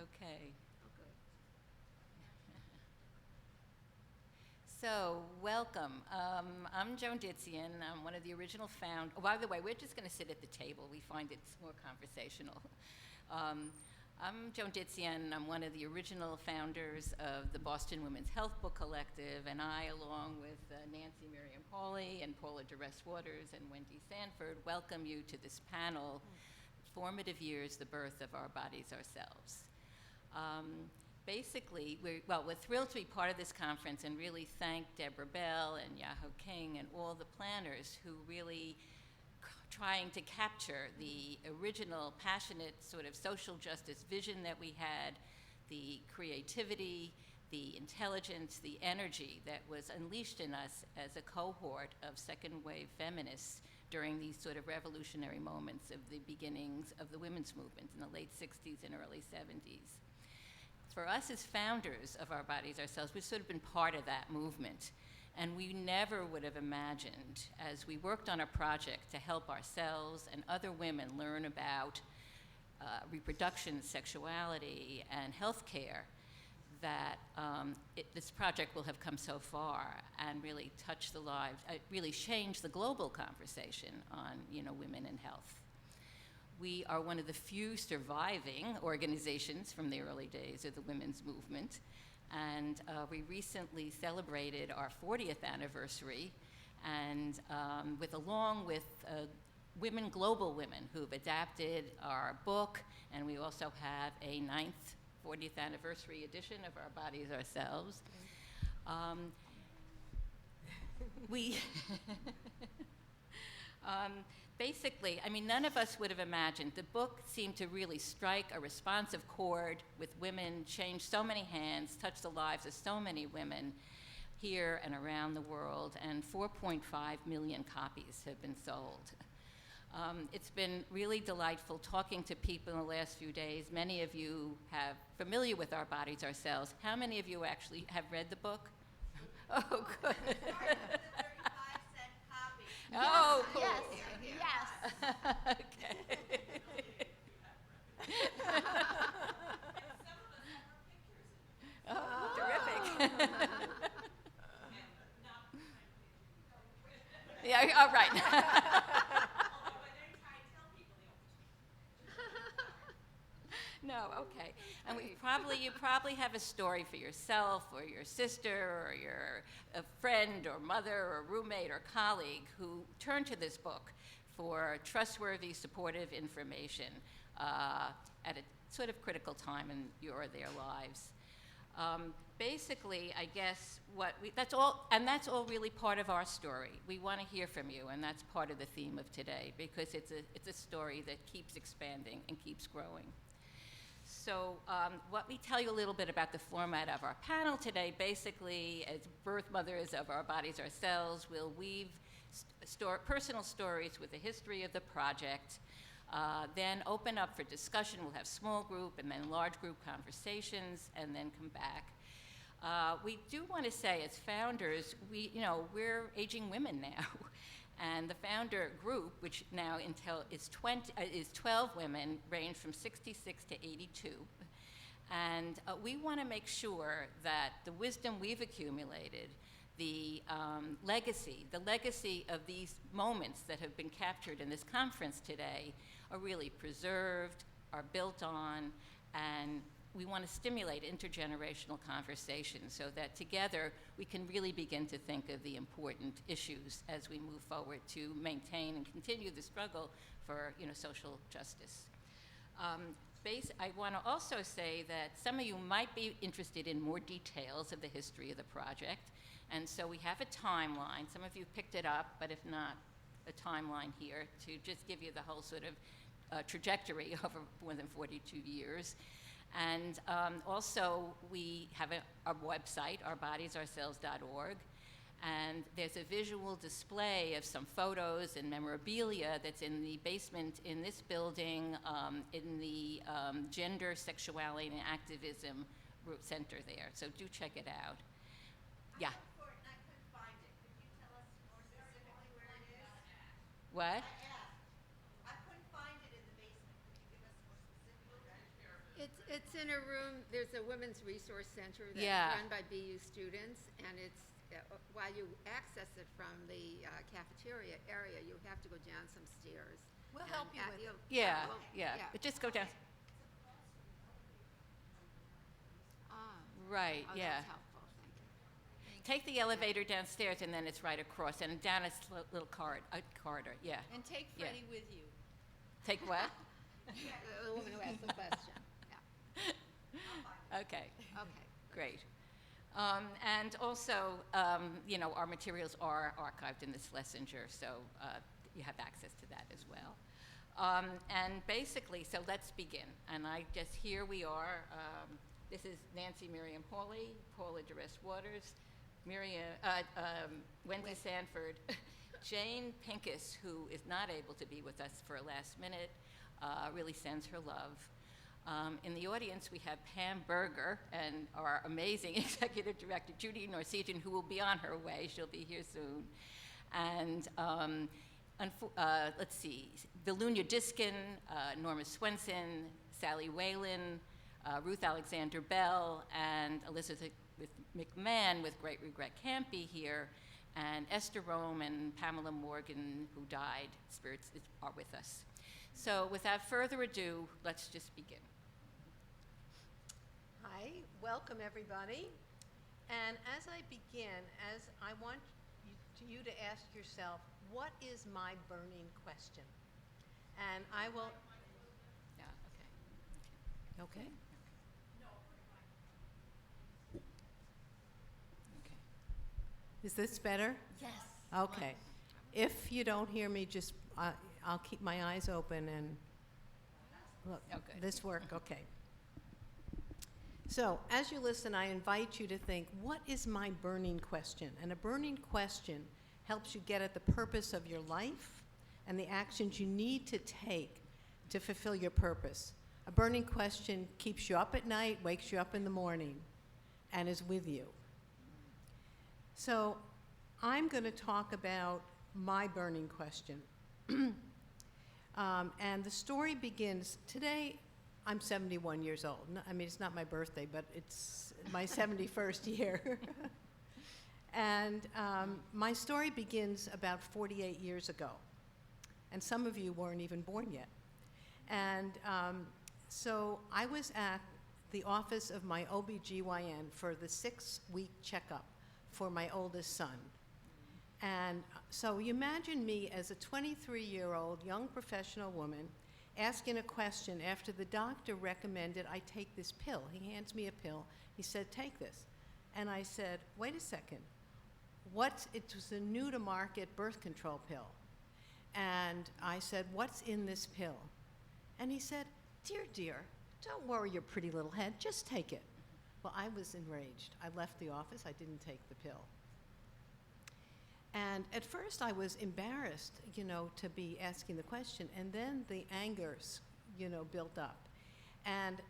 Okay. So, welcome. I'm Joan Ditzion. I'm one of the original founders. Oh, by the way, we're just going to sit at the table. We find it's more conversational. I'm Joan Ditzion. I'm one of the original founders of the Boston Women's Health Book Collective, and I, along with Nancy Miriam Hawley and Paula Doress-Worters and Wendy Sanford, welcome you to this panel, Formative Years, the Birth of Our Bodies Ourselves. Basically, we're thrilled to be part of this conference and really thank Deborah Bell and Yahoo King and all the planners who really trying to capture the original passionate sort of social justice vision that we had, the creativity, the intelligence, the energy that was unleashed in us as a cohort of second wave feminists during these sort of revolutionary moments of the beginnings of the women's movement in the late 60s and early 70s. For us as founders of Our Bodies Ourselves, we've sort of been part of that movement. And we never would have imagined, as we worked on a project to help ourselves and other women learn about reproduction, sexuality, and healthcare, that this project will have come so far and really touch the lives, really change the global conversation on, women and health. We are one of the few surviving organizations from the early days of the women's movement, and we recently celebrated our 40th anniversary, and along with global women who've adapted our book, and we also have a 40th anniversary edition of Our Bodies Ourselves. Basically, none of us would have imagined. The book seemed to really strike a responsive chord with women, change so many hands, touch the lives of so many women here and around the world, and 4.5 million copies have been sold. It's been really delightful talking to people in the last few days. Many of you have familiar with Our Bodies Ourselves. How many of you actually have read the book? Oh, good. Oh, cool. Yes. Okay. Oh, terrific. Yeah, all right. No, okay. And you probably have a story for yourself or your sister or a friend or mother or roommate or colleague who turned to this book for trustworthy, supportive information at a sort of critical time in your or their lives. Basically, I guess that's all really part of our story. We want to hear from you, and that's part of the theme of today, because it's a story that keeps expanding and keeps growing. So let me tell you a little bit about the format of our panel today. Basically, as birth mothers of Our Bodies Ourselves, we'll weave personal stories with the history of the project, then open up for discussion. We'll have small group and then large group conversations, and then come back. We do want to say, as founders, we're aging women now. And the founder group, which now is 12 women, range from 66 to 82. And we want to make sure that the wisdom we've accumulated, the legacy of these moments that have been captured in this conference today are really preserved, are built on, and we want to stimulate intergenerational conversation so that together we can really begin to think of the important issues as we move forward to maintain and continue the struggle for social justice. I want to also say that some of you might be interested in more details of the history of the project, and so we have a timeline. Some of you picked it up, but if not, a timeline here to just give you the whole sort of trajectory over more than 42 years. And also, we have our website, ourbodiesourselves.org, and there's a visual display of some photos and memorabilia that's in the basement in this building, in the Gender, Sexuality, and Activism Center there. So do check it out. Yeah. I couldn't find it. Could you tell us more specifically where it is? What? I couldn't find it in the basement. Could you give us more specific? It's It's in a room, there's a women's resource center that's Yeah. run by BU students, and it's, while you access it from the cafeteria area, you have to go down some stairs. We'll And, help you with it. you'll- Yeah, well, yeah, but just go down. Ah, Right, oh, yeah. that's helpful, thank you. Take the elevator downstairs, and then it's right across, and down a little corridor, yeah. And take Yeah. Freddie with you. Take what? The woman who asked the question, yeah, Okay, okay. great. And also, you know, our materials are archived in this Schlesinger, so you have access to that as well. And basically, so let's begin. And here we are. This is Nancy Miriam Hawley, Paula Doress-Worters, Wendy Sanford, Jane Pincus, who is not able to be with us for a last minute, really sends her love. In the audience, we have Pam Berger and our amazing executive director, Judy Norsegian, who will be on her way. She'll be here soon. And let's see, Vilunia Diskin, Norma Swenson, Sally Whalen, Ruth Alexander Bell, and Elizabeth McMahon, with great regret, can't be here, and Esther Rome and Pamela Morgan, who died. Spirits are with us. So without further ado, let's just begin. Hi, welcome everybody. And as I begin, I want you to ask yourself, what is my burning question? And I will. Yeah, okay. Okay. Okay. Is this better? Yes. Okay. If you don't hear me, just I'll keep my eyes open and look. Okay. This work? Okay. So as you listen, I invite you to think, what is my burning question? And a burning question helps you get at the purpose of your life and the actions you need to take to fulfill your purpose. A burning question keeps you up at night, wakes you up in the morning, and is with you. So I'm going to talk about my burning question. And the story begins, today I'm 71 years old. I mean, it's not my birthday, but it's my 71st year. And my story begins about 48 years ago. And some of you weren't even born yet. And so I was at the office of my OBGYN for the 6-week checkup for my oldest son. And so you imagine me as a 23-year-old young professional woman asking a question after the doctor recommended I take this pill. He hands me a pill. He said, take this. And I said, wait a second. It was a new-to-market birth control pill. And I said, what's in this pill? And he said, dear, don't worry your pretty little head. Just take it. Well, I was enraged. I left the office. I didn't take the pill. And at first I was embarrassed, to be asking the question, and then the anger, built up. And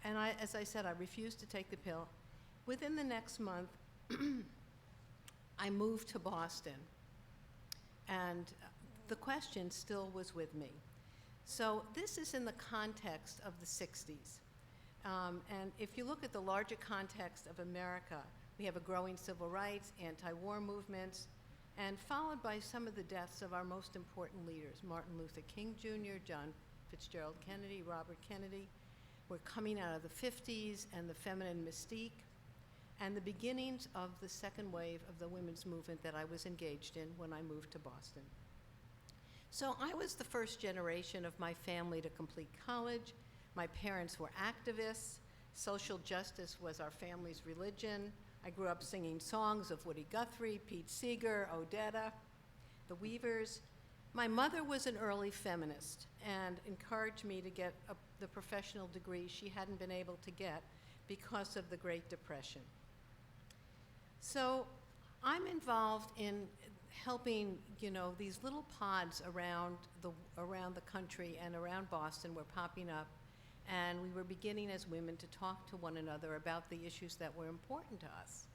as I said, I refused to take the pill. Within the next month, I moved to Boston, and the question still was with me. So this is in the context of the 60s. And if you look at the larger context of America, we have a growing civil rights, anti-war movements, and followed by some of the deaths of our most important leaders, Martin Luther King Jr., John Fitzgerald Kennedy, Robert Kennedy. We're coming out of the 50s and the feminine mystique, and the beginnings of the second wave of the women's movement that I was engaged in when I moved to Boston. So I was the first generation of my family to complete college. My parents were activists. Social justice was our family's religion. I grew up singing songs of Woody Guthrie, Pete Seeger, Odetta, the Weavers. My mother was an early feminist and encouraged me to get the professional degree she hadn't been able to get because of the Great Depression. So I'm involved in helping, these little pods around the country and around Boston were popping up, and we were beginning as women to talk to one another about the issues that were important to us.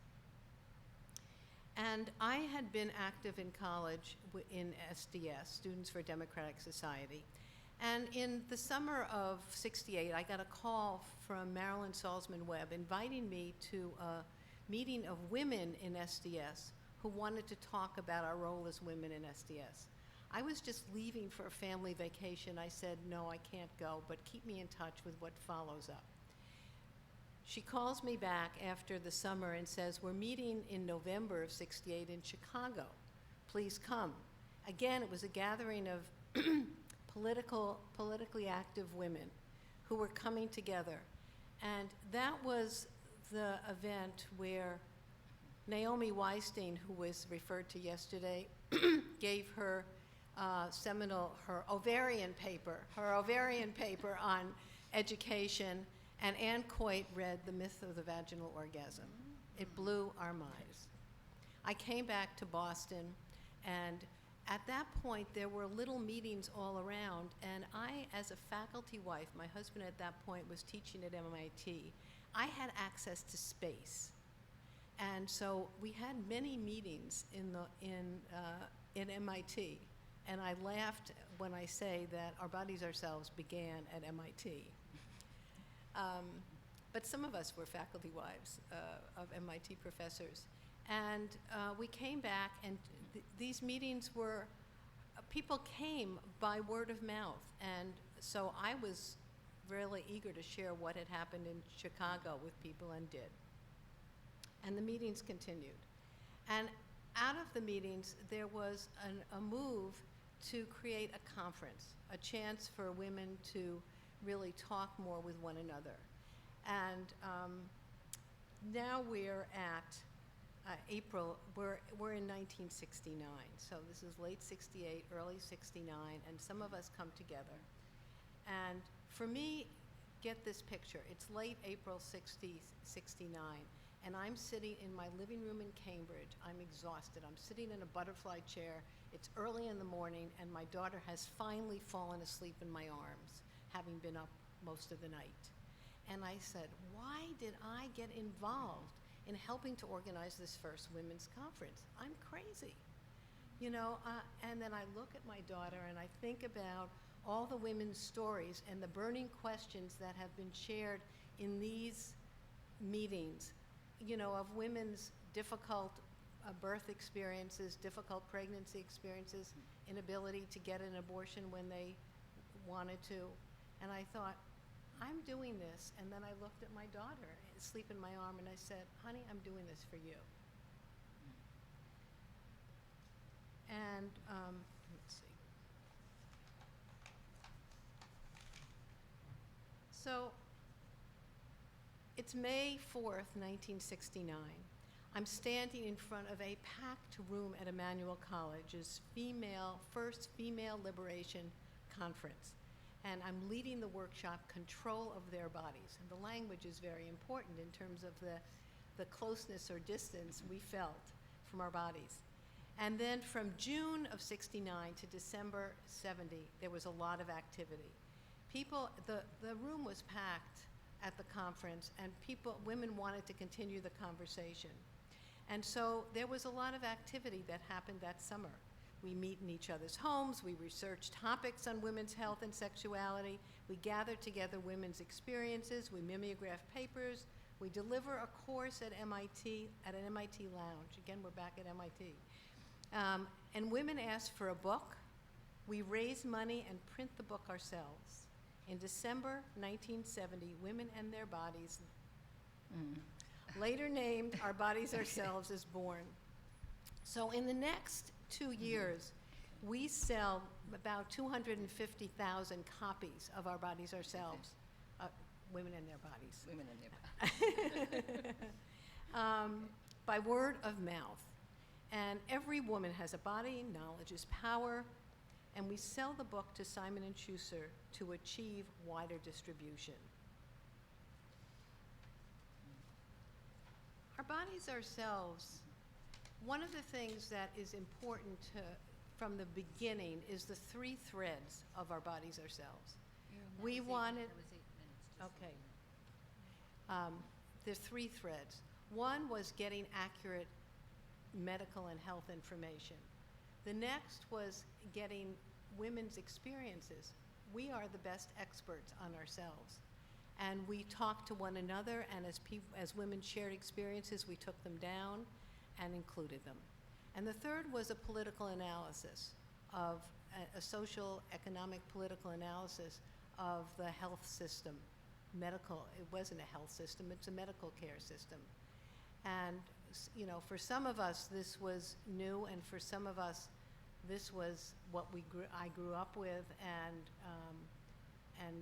And I had been active in college in SDS, Students for Democratic Society, And in the summer of '68, I got a call from Marilyn Salzman Webb inviting me to a meeting of women in SDS who wanted to talk about our role as women in SDS. I was just leaving for a family vacation. I said, no, I can't go, but keep me in touch with what follows up. She calls me back after the summer and says, we're meeting in November of '68 in Chicago. Please come. Again, it was a gathering of politically active women who were coming together. And that was the event where Naomi Weinstein, who was referred to yesterday, gave her her ovarian paper on education, and Ann Coit read The Myth of the Vaginal Orgasm. It blew our minds. I came back to Boston, and at that point, there were little meetings all around, and I, as a faculty wife, my husband at that point was teaching at MIT, I had access to space. And so we had many meetings in MIT, and I laughed when I say that Our Bodies Ourselves began at MIT. But some of us were faculty wives of MIT professors. And we came back, and these meetings were, people came by word of mouth. And so I was really eager to share what had happened in Chicago with people, and did. And the meetings continued. And out of the meetings, there was a move to create a conference, a chance for women to really talk more with one another. And now we're at April, we're in 1969. So this is late '68, early '69, and some of us come together. And for me, get this picture. It's late April '69, and I'm sitting in my living room in Cambridge. I'm exhausted. I'm sitting in a butterfly chair. It's early in the morning, and my daughter has finally fallen asleep in my arms, having been up most of the night. And I said, why did I get involved in helping to organize this first women's conference? I'm crazy. You know, and then I look at my daughter and I think about all the women's stories and the burning questions that have been shared in these meetings, you know, of women's difficult birth experiences, difficult pregnancy experiences, inability to get an abortion when they wanted to. And I thought, I'm doing this. And then I looked at my daughter asleep in my arm and I said, honey, I'm doing this for you. And let's see. So it's May 4th, 1969. I'm standing in front of a packed room at Emmanuel College's first female liberation conference. And I'm leading the workshop, Control of Their Bodies. And the language is very important in terms of the closeness or distance we felt from our bodies. And then from June of '69 to December '70, there was a lot of activity. The room was packed at the conference, and women wanted to continue the conversation. And so there was a lot of activity that happened that summer. We meet in each other's homes, we research topics on women's health and sexuality, we gather together women's experiences, we mimeograph papers, we deliver a course at MIT, at an MIT lounge. Again, we're back at MIT. And women ask for a book. We raise money and print the book ourselves. In December 1970, Women and Their Bodies, later named Our Bodies Ourselves, is born. So in the next 2 years, we sell about 250,000 copies of Our Bodies Ourselves, Women and Their Bodies. Women and their bodies. By word of mouth. And every woman has a body, knowledge is power, and we sell the book to Simon & Schuster to achieve wider distribution. Our Bodies Ourselves, one of the things that is important from the beginning is the 3 threads of Our Bodies Ourselves. We wanted, okay, there's 3 threads. One was getting accurate medical and health information. The next was getting women's experiences we are the best experts on ourselves. And we talked to one another, and as women shared experiences, we took them down and included them. And the third was a political analysis of a social, economic, political analysis of the health system. It wasn't a health system, it's a medical care system. And for some of us, this was new, and for some of us, this was what I grew up with and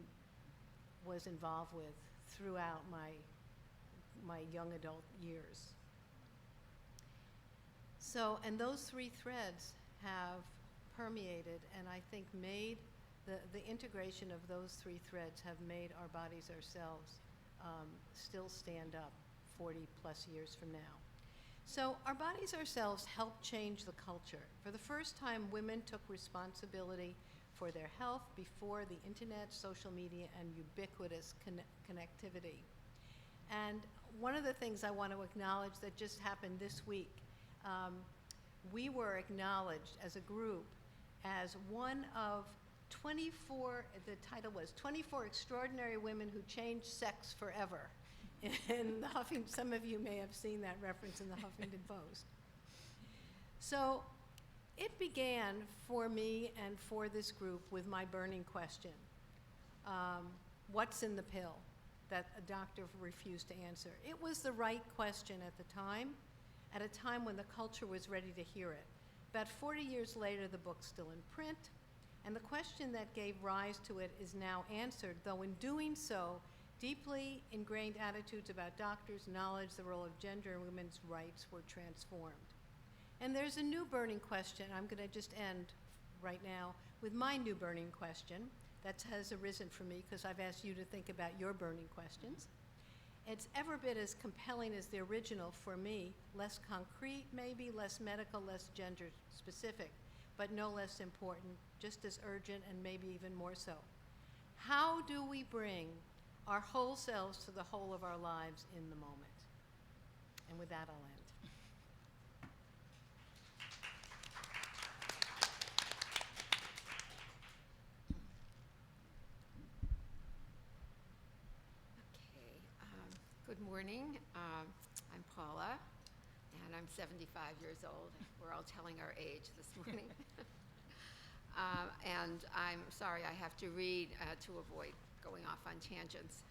was involved with throughout my young adult years. So, and those three threads have permeated and I think made the integration of those three threads have made Our Bodies Ourselves still stand up 40 plus years from now. So Our Bodies Ourselves helped change the culture. For the first time, women took responsibility for their health before the internet, social media, and ubiquitous connectivity. And one of the things I want to acknowledge that just happened this week, we were acknowledged as a group as one of 24, the title was 24 Extraordinary Women Who Changed Sex Forever. In the some of you may have seen that reference in the Huffington Post. So it began for me and for this group with my burning question. What's in the pill that a doctor refused to answer? It was the right question at the time when the culture was ready to hear it. About 40 years later, the book's still in print, and the question that gave rise to it is now answered, though in doing so, deeply ingrained attitudes about doctors' knowledge, the role of gender, and women's rights were transformed. And there's a new burning question. I'm going to just end right now with my new burning question that has arisen for me because I've asked you to think about your burning questions. It's every bit as compelling as the original for me, less concrete maybe, less medical, less gender specific, but no less important, just as urgent and maybe even more so. How do we bring our whole selves to the whole of our lives in the moment? And with that, I'll end. Good morning. I'm Paula, and I'm 75 years old. We're all telling our age this morning. And I'm sorry I have to read to avoid going off on tangents.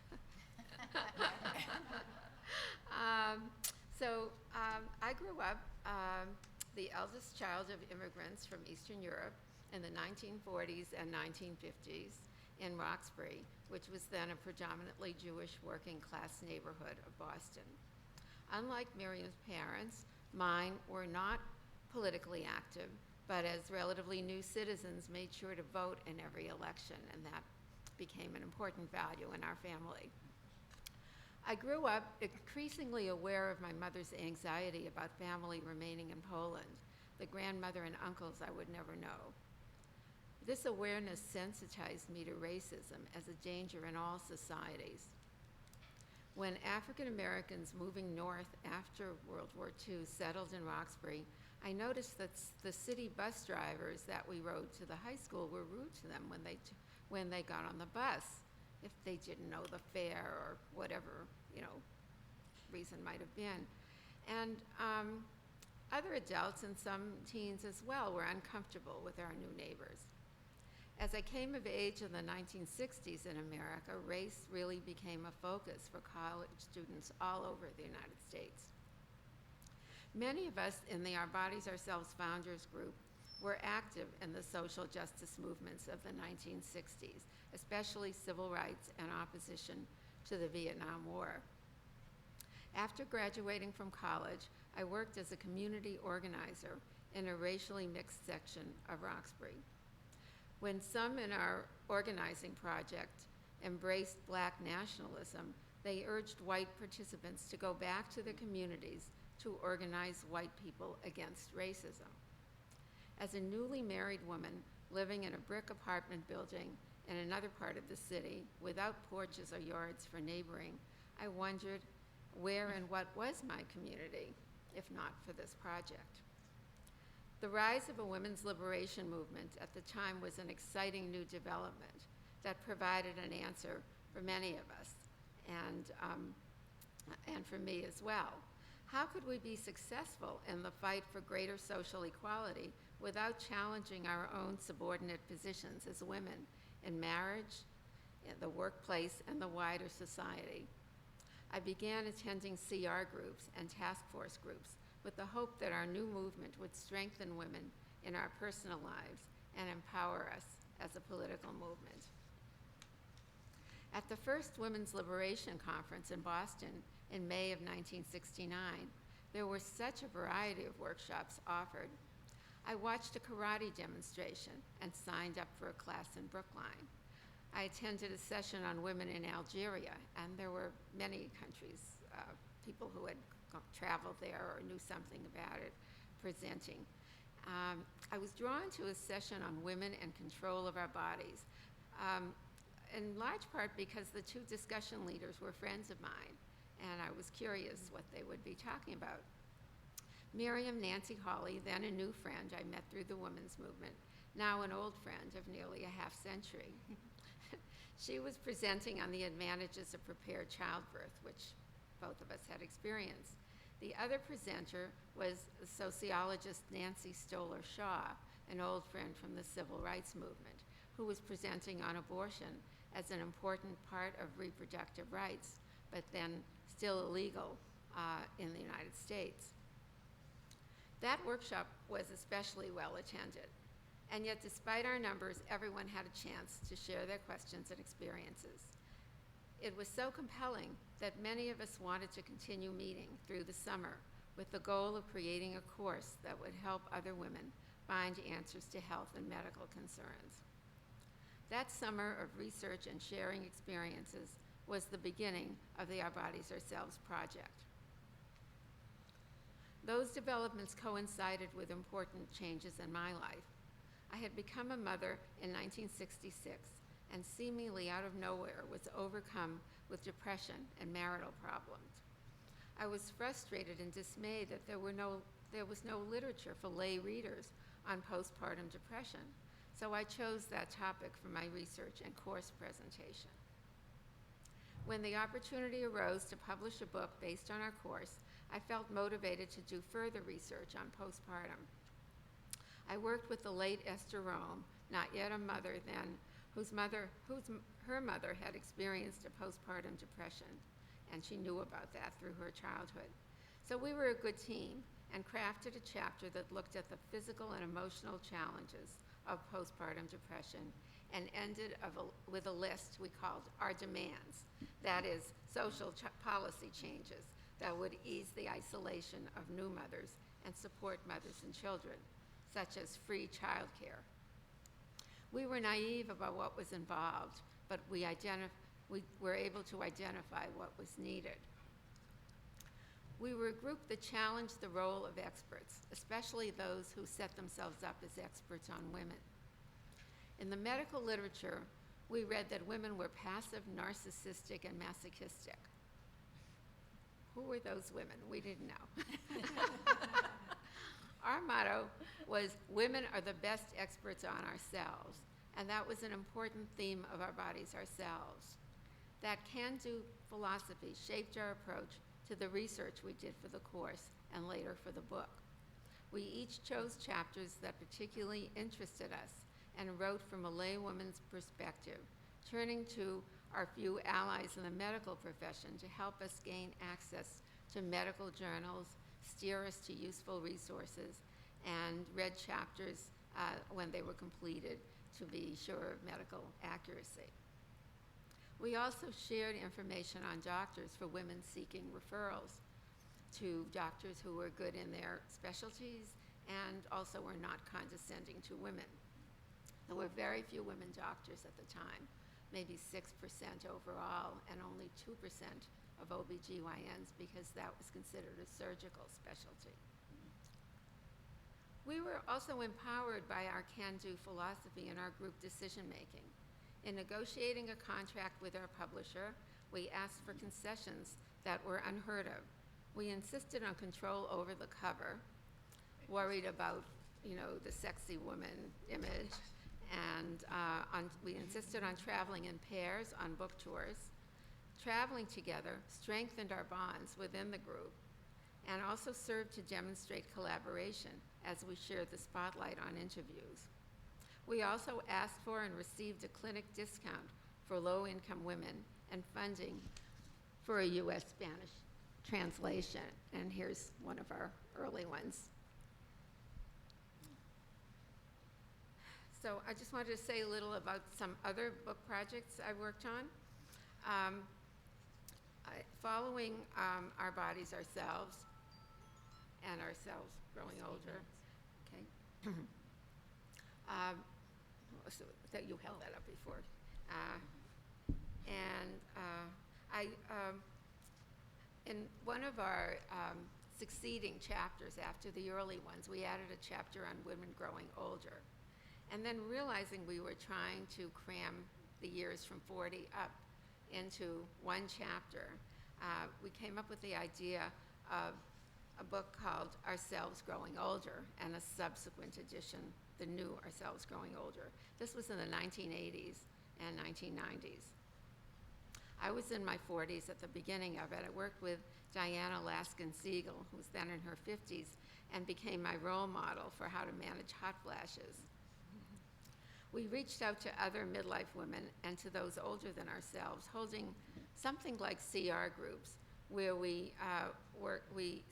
I grew up the eldest child of immigrants from Eastern Europe in the 1940s and 1950s in Roxbury, which was then a predominantly Jewish working class neighborhood of Boston. Unlike Miriam's parents, mine were not politically active, but as relatively new citizens made sure to vote in every election, and that became an important value in our family. I grew up increasingly aware of my mother's anxiety about family remaining in Poland, the grandmother and uncles I would never know. This awareness sensitized me to racism as a danger in all societies. When African Americans moving north after World War II settled in Roxbury, I noticed that the city bus drivers that we rode to the high school were rude to them when they got on the bus, if they didn't know the fare or whatever, reason might have been. And other adults and some teens as well were uncomfortable with our new neighbors. As I came of age in the 1960s in America, race really became a focus for college students all over the United States. Many of us in the Our Bodies Ourselves Founders group were active in the social justice movements of the 1960s, especially civil rights and opposition to the Vietnam War. After graduating from college, I worked as a community organizer in a racially mixed section of Roxbury. When some in our organizing project embraced Black nationalism, they urged white participants to go back to their communities to organize white people against racism. As a newly married woman living in a brick apartment building in another part of the city without porches or yards for neighboring, I wondered where and what was my community, if not for this project. The rise of a women's liberation movement at the time was an exciting new development, that provided an answer for many of us, and for me as well. How could we be successful in the fight for greater social equality without challenging our own subordinate positions as women in marriage, in the workplace, and the wider society? I began attending CR groups and task force groups with the hope that our new movement would strengthen women in our personal lives and empower us as a political movement. At the first Women's Liberation Conference in Boston in May of 1969, there were such a variety of workshops offered. I watched a karate demonstration and signed up for a class in Brookline. I attended a session on women in Algeria, and there were many countries, people who had traveled there or knew something about it, presenting. I was drawn to a session on women and control of our bodies, in large part because the two discussion leaders were friends of mine, and I was curious what they would be talking about. Miriam Nancy Hawley, then a new friend I met through the women's movement, now an old friend of nearly a half century. She was presenting on the advantages of prepared childbirth, which both of us had experienced. The other presenter was the sociologist Nancy Stoller Shaw, an old friend from the civil rights movement, who was presenting on abortion as an important part of reproductive rights, but then still illegal in the United States. That workshop was especially well attended, and yet despite our numbers, everyone had a chance to share their questions and experiences. It was so compelling that many of us wanted to continue meeting through the summer with the goal of creating a course that would help other women find answers to health and medical concerns. That summer of research and sharing experiences was the beginning of the Our Bodies Ourselves project. Those developments coincided with important changes in my life. I had become a mother in 1966 and seemingly out of nowhere was overcome with depression and marital problems. I was frustrated and dismayed that there was no literature for lay readers on postpartum depression, so I chose that topic for my research and course presentation. When the opportunity arose to publish a book based on our course, I felt motivated to do further research on postpartum. I worked with the late Esther Rome, not yet a mother then, her mother had experienced a postpartum depression, and she knew about that through her childhood. So we were a good team and crafted a chapter that looked at the physical and emotional challenges of postpartum depression and ended with a list we called our demands, that is, social policy changes that would ease the isolation of new mothers and support mothers and children, such as free childcare. We were naive about what was involved, but we were able to identify what was needed. We were a group that challenged the role of experts, especially those who set themselves up as experts on women. In the medical literature, we read that women were passive, narcissistic, and masochistic. Who were those women? We didn't know. Our motto was, women are the best experts on ourselves, and that was an important theme of Our Bodies Ourselves. That can-do philosophy shaped our approach to the research we did for the course and later for the book. We each chose chapters that particularly interested us and wrote from a laywoman's perspective, turning to our few allies in the medical profession to help us gain access to medical journals, steer us to useful resources, and read chapters when they were completed to be sure of medical accuracy. We also shared information on doctors for women seeking referrals to doctors who were good in their specialties and also were not condescending to women. There were very few women doctors at the time, maybe 6% overall, and only 2% of OBGYNs because that was considered a surgical specialty. We were also empowered by our can-do philosophy in our group decision-making. In negotiating a contract with our publisher, we asked for concessions that were unheard of. We insisted on control over the cover, worried about, the sexy woman image, And we insisted on traveling in pairs on book tours. Traveling together strengthened our bonds within the group and also served to demonstrate collaboration as we shared the spotlight on interviews. We also asked for and received a clinic discount for low-income women and funding for a U.S. Spanish translation. And here's one of our early ones. So I just wanted to say a little about some other book projects I worked on. Following Our Bodies, Ourselves, and Ourselves Growing Older. Okay. So that you held that up before. In one of our succeeding chapters after the early ones, we added a chapter on women growing older. And then realizing we were trying to cram the years from 40 up into one chapter, we came up with the idea of a book called Ourselves Growing Older and a subsequent edition, the new Ourselves Growing Older. This was in the 1980s and 1990s. I was in my 40s at the beginning of it. I worked with Diana Laskin-Siegel, who was then in her 50s, and became my role model for how to manage hot flashes. We reached out to other midlife women and to those older than ourselves, holding something like CR groups, where we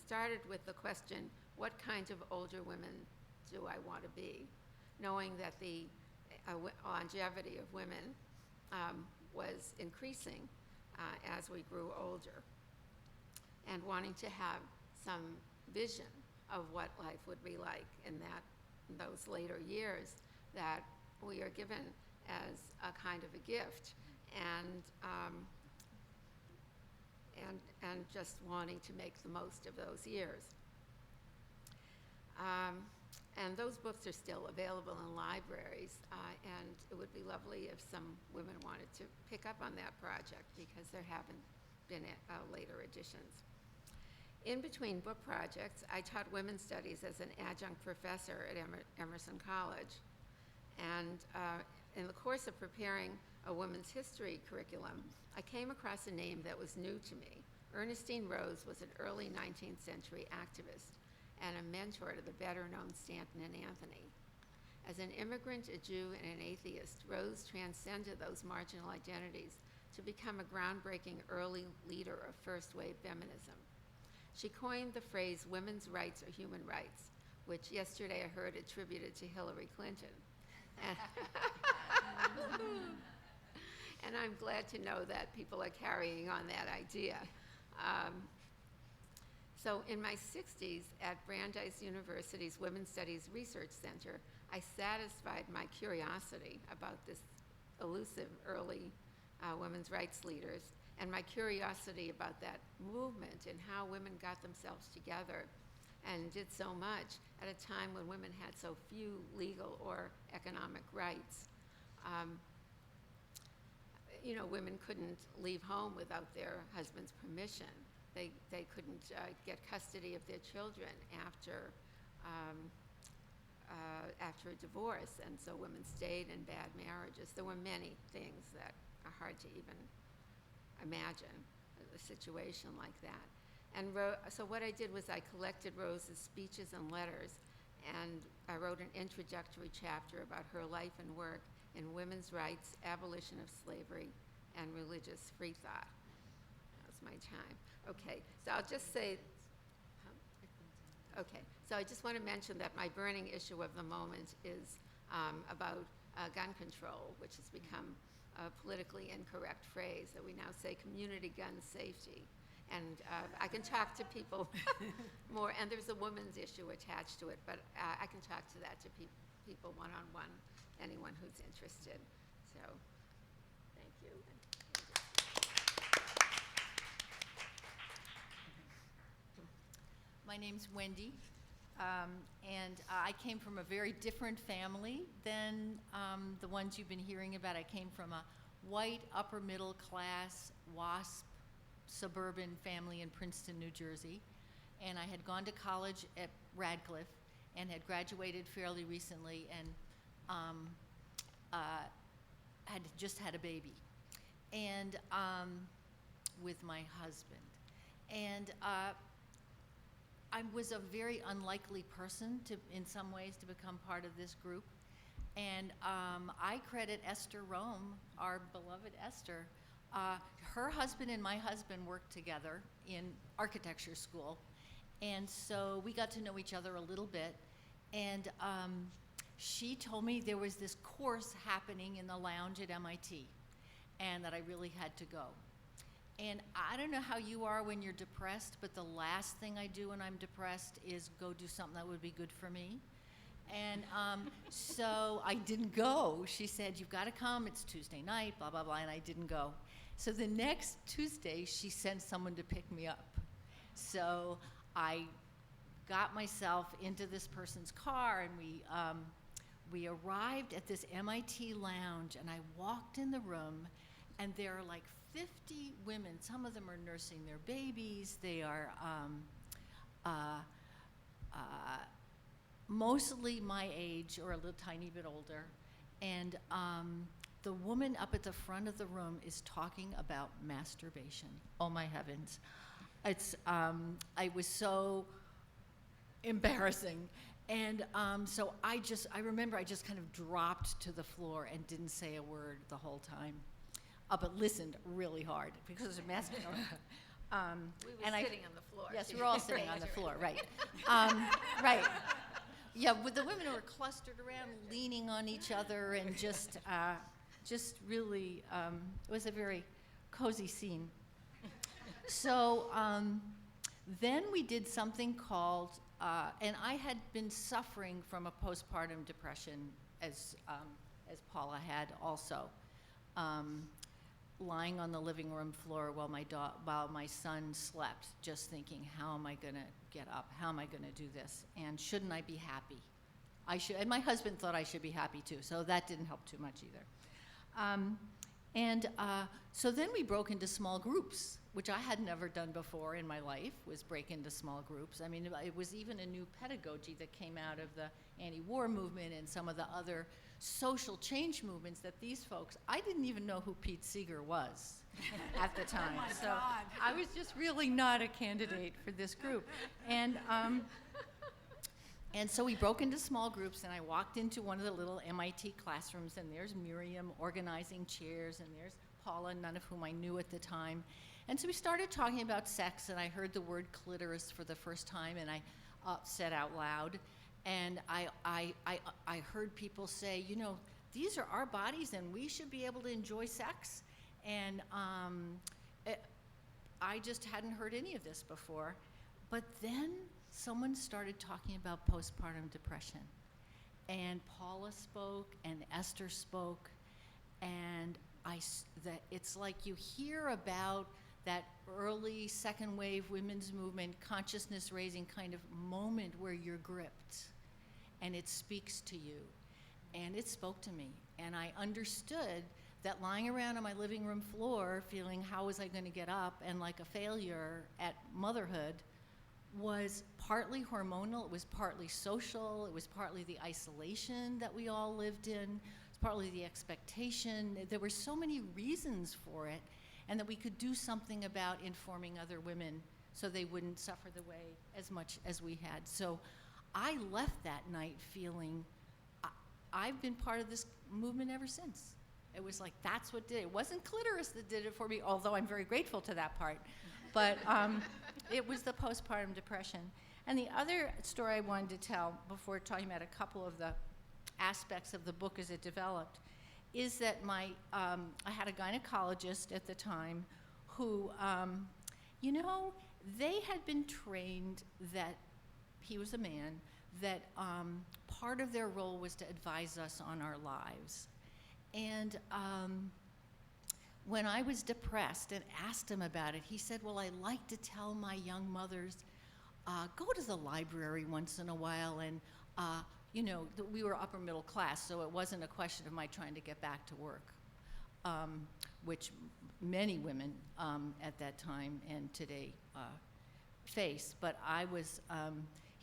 started with the question, what kind of older women do I want to be? Knowing that the longevity of women was increasing as we grew older, and wanting to have some vision of what life would be like in those later years that we are given as a kind of a gift, and just wanting to make the most of those years. And those books are still available in libraries, and it would be lovely if some women wanted to pick up on that project, because there haven't been later editions. In between book projects, I taught women's studies as an adjunct professor at Emerson College. And in the course of preparing a women's history curriculum, I came across a name that was new to me. Ernestine Rose was an early 19th century activist and a mentor to the better-known Stanton and Anthony. As an immigrant, a Jew, and an atheist, Rose transcended those marginal identities to become a groundbreaking early leader of first-wave feminism. She coined the phrase, women's rights are human rights, which yesterday I heard attributed to Hillary Clinton. And I'm glad to know that people are carrying on that idea. So in my 60s at Brandeis University's Women's Studies Research Center, I satisfied my curiosity about this elusive early women's rights leaders, and my curiosity about that movement and how women got themselves together and did so much at a time when women had so few legal or economic rights. Women couldn't leave home without their husband's permission. They couldn't get custody of their children after a divorce, and so women stayed in bad marriages. There were many things that are hard to even imagine a situation like that. And so what I did was I collected Rose's speeches and letters, and I wrote an introductory chapter about her life and work in women's rights, abolition of slavery, and religious free thought. That was my time. Okay, so I'll just say, okay, so I just want to mention that my burning issue of the moment is about gun control, which has become a politically incorrect phrase, that we now say community gun safety. And I can talk to people more, and there's a women's issue attached to it, but I can talk to that to people one-on-one, anyone who's interested. So, thank you. My name's Wendy, and I came from a very different family than the ones you've been hearing about. I came from a white, upper middle class, WASP, suburban family in Princeton, New Jersey, and I had gone to college at Radcliffe and had graduated fairly recently, and had just had a baby, and with my husband. And I was a very unlikely person in some ways, to become part of this group. And I credit Esther Rome, our beloved Esther. Her husband and my husband worked together in architecture school. And so we got to know each other a little bit. And she told me there was this course happening in the lounge at MIT, and that I really had to go. And I don't know how you are when you're depressed, but the last thing I do when I'm depressed is go do something that would be good for me. And so I didn't go. She said, you've got to come, it's Tuesday night, blah, blah, blah, and I didn't go. So the next Tuesday, she sent someone to pick me up. So I got myself into this person's car, and we arrived at this MIT lounge, and I walked in the room, and there are like 50 women. Some of them are nursing their babies. They are mostly my age or a little tiny bit older. And the woman up at the front of the room is talking about masturbation. Oh my heavens. It was so embarrassing. And so I remember I just kind of dropped to the floor and didn't say a word the whole time. But listened really hard because of masturbation. We were sitting on the floor. Yes, we were all sitting on the floor, right. Right. Yeah, with the women who were clustered around, leaning on each other, and just really, it was a very cozy scene. So then we did something called, and I had been suffering from a postpartum depression, as Paula had also. Lying on the living room floor while my son slept, just thinking, how am I going to get up? How am I going to do this? And shouldn't I be happy? I should. And my husband thought I should be happy too, so that didn't help too much either. So then we broke into small groups, which I had never done before in my life, was break into small groups. I mean, it was even a new pedagogy that came out of the anti-war movement and some of the other social change movements that these folks, I didn't even know who Pete Seeger was at the time. Oh my so God. I was just really not a candidate for this group. And so we broke into small groups, and I walked into one of the little MIT classrooms, and there's Miriam organizing chairs, and there's Paula, none of whom I knew at the time. And so we started talking about sex, and I heard the word clitoris for the first time, and I said out loud. And I heard people say, you know, these are our bodies, and we should be able to enjoy sex. And I just hadn't heard any of this before. But then someone started talking about postpartum depression. And Paula spoke, and Esther spoke, and it's like you hear about that early second wave women's movement, consciousness raising kind of moment where you're gripped, and it speaks to you. And it spoke to me, and I understood that lying around on my living room floor feeling how was I going to get up and like a failure at motherhood was partly hormonal, it was partly social, it was partly the isolation that we all lived in, it was partly the expectation. There were so many reasons for it, and that we could do something about informing other women so they wouldn't suffer the way as much as we had. So I left that night feeling, I've been part of this movement ever since. It was like, that's what did it. It wasn't clitoris that did it for me, although I'm very grateful to that part. But it was the postpartum depression. And the other story I wanted to tell before talking about a couple of the aspects of the book as it developed is that I had a gynecologist at the time who, they had been trained that, he was a man, that part of their role was to advise us on our lives. And when I was depressed and asked him about it, he said, well, I like to tell my young mothers, go to the library once in a while, and we were upper middle class, so it wasn't a question of my trying to get back to work, which many women at that time and today face. But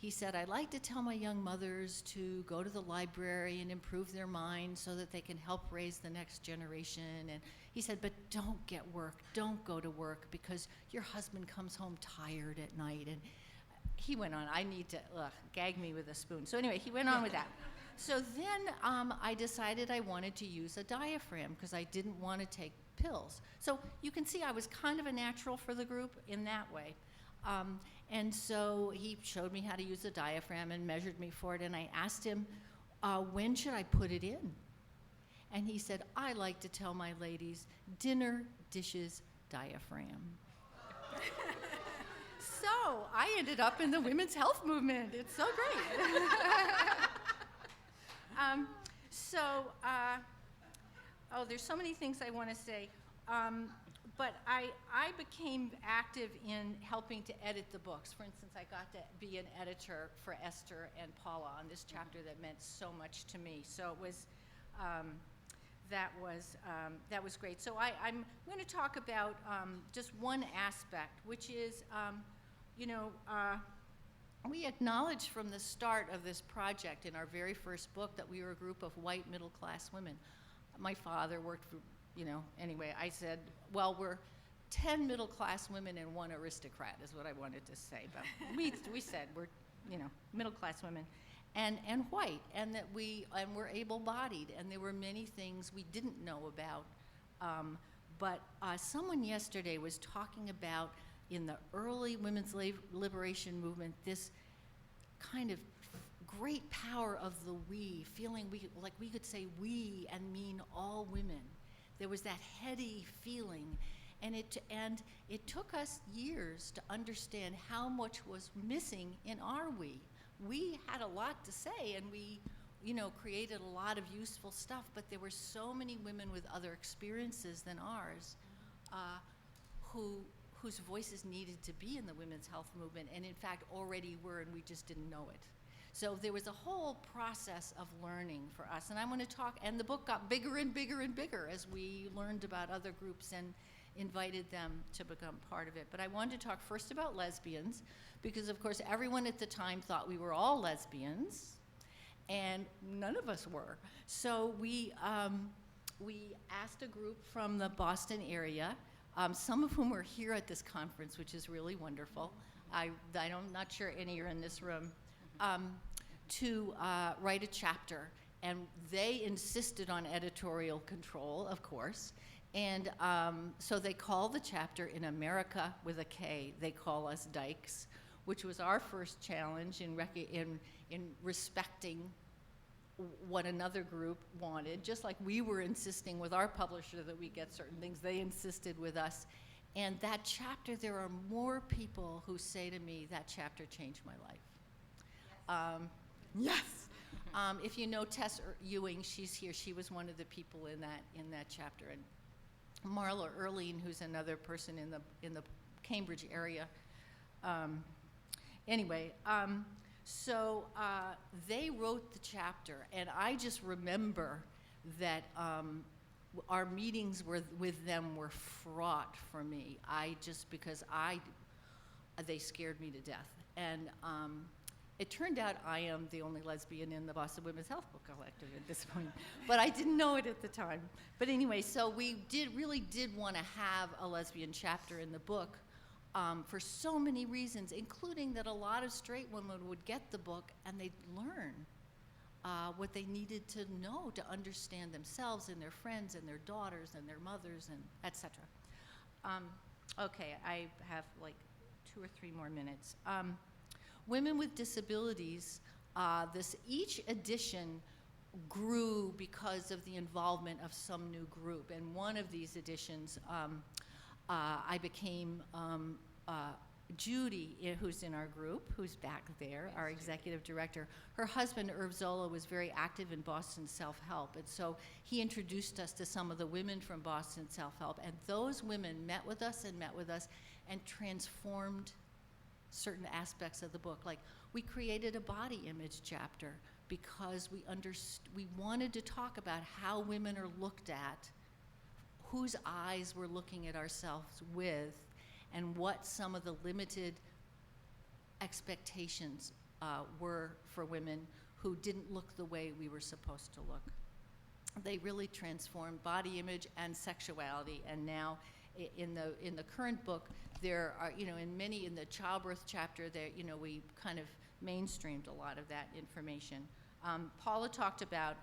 he said, "I'd like to tell my young mothers to go to the library and improve their minds so that they can help raise the next generation." And he said, "But don't get work, don't go to work, because your husband comes home tired at night." And he went on. I need to, gag me with a spoon. So anyway, he went on with that. So then I decided I wanted to use a diaphragm because I didn't want to take pills. So you can see I was kind of a natural for the group in that way. And so he showed me how to use a diaphragm and measured me for it, and I asked him, when should I put it in? And he said, "I like to tell my ladies, dinner, dishes, diaphragm." So I ended up in the women's health movement. It's so great. There's so many things I want to say. But I became active in helping to edit the books. For instance, I got to be an editor for Esther and Paula on this chapter that meant so much to me. So it was, that was great. So I'm going to talk about just one aspect, which is, we acknowledged from the start of this project in our very first book that we were a group of white middle-class women. My father worked for, anyway, I said, well, we're 10 middle-class women and 1 aristocrat is what I wanted to say. But we said we're, middle-class women and white, and that we're able-bodied, and there were many things we didn't know about. But someone yesterday was talking about, in the early women's liberation movement, this kind of great power of the we, feeling like we could say we and mean all women. There was that heady feeling, and it took us years to understand how much was missing in our we. We had a lot to say, and we, created a lot of useful stuff, but there were so many women with other experiences than ours whose voices needed to be in the women's health movement, and in fact already were, and we just didn't know it. So there was a whole process of learning for us, and I'm going to talk, and the book got bigger and bigger and bigger as we learned about other groups and invited them to become part of it. But I wanted to talk first about lesbians, because of course everyone at the time thought we were all lesbians, and none of us were. So we asked a group from the Boston area, some of whom are here at this conference, which is really wonderful. I'm not sure any are in this room, to write a chapter. And they insisted on editorial control, of course. And so they call the chapter, in America with a K, they call us Dykes, which was our first challenge in respecting what another group wanted. Just like we were insisting with our publisher that we get certain things, they insisted with us. And that chapter, there are more people who say to me, that chapter changed my life. Yes. If you know Tess Ewing, she's here. She was one of the people in that chapter. And Marla Erling, who's another person in the Cambridge area. So they wrote the chapter, and I just remember that our meetings with them were fraught for me. Because they scared me to death. And it turned out I am the only lesbian in the Boston Women's Health Book Collective at this point, but I didn't know it at the time. But anyway, so we really did want to have a lesbian chapter in the book for so many reasons, including that a lot of straight women would get the book and they'd learn what they needed to know to understand themselves and their friends and their daughters and their mothers and et cetera. Okay, I have like 2 or 3 more minutes. Women with Disabilities, each edition grew because of the involvement of some new group. And one of these editions, I became Judy, who's in our group, who's back there, our executive director. Her husband, Irv Zola, was very active in Boston Self-Help, and so he introduced us to some of the women from Boston Self-Help, and those women met with us and transformed certain aspects of the book. Like, we created a body image chapter because we wanted to talk about how women are looked at, whose eyes we're looking at ourselves with, and what some of the limited expectations were for women who didn't look the way we were supposed to look. They really transformed body image and sexuality, and now in the current book, there are, in the childbirth chapter, there, we kind of mainstreamed a lot of that information. Paula talked about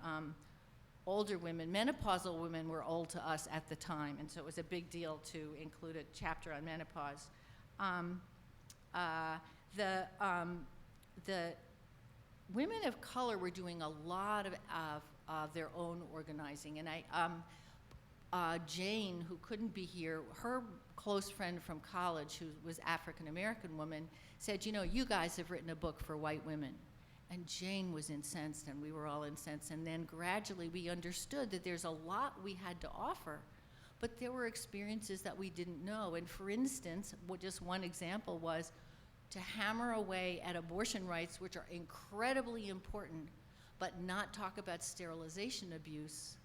older women. Menopausal women were old to us at the time, and so it was a big deal to include a chapter on menopause. The women of color were doing a lot of their own organizing, and Jane, who couldn't be here, her close friend from college, who was African-American woman, said, you guys have written a book for white women. And Jane was incensed, and we were all incensed. And then gradually we understood that there's a lot we had to offer, but there were experiences that we didn't know. And for instance, just one example was to hammer away at abortion rights, which are incredibly important, but not talk about sterilization abuse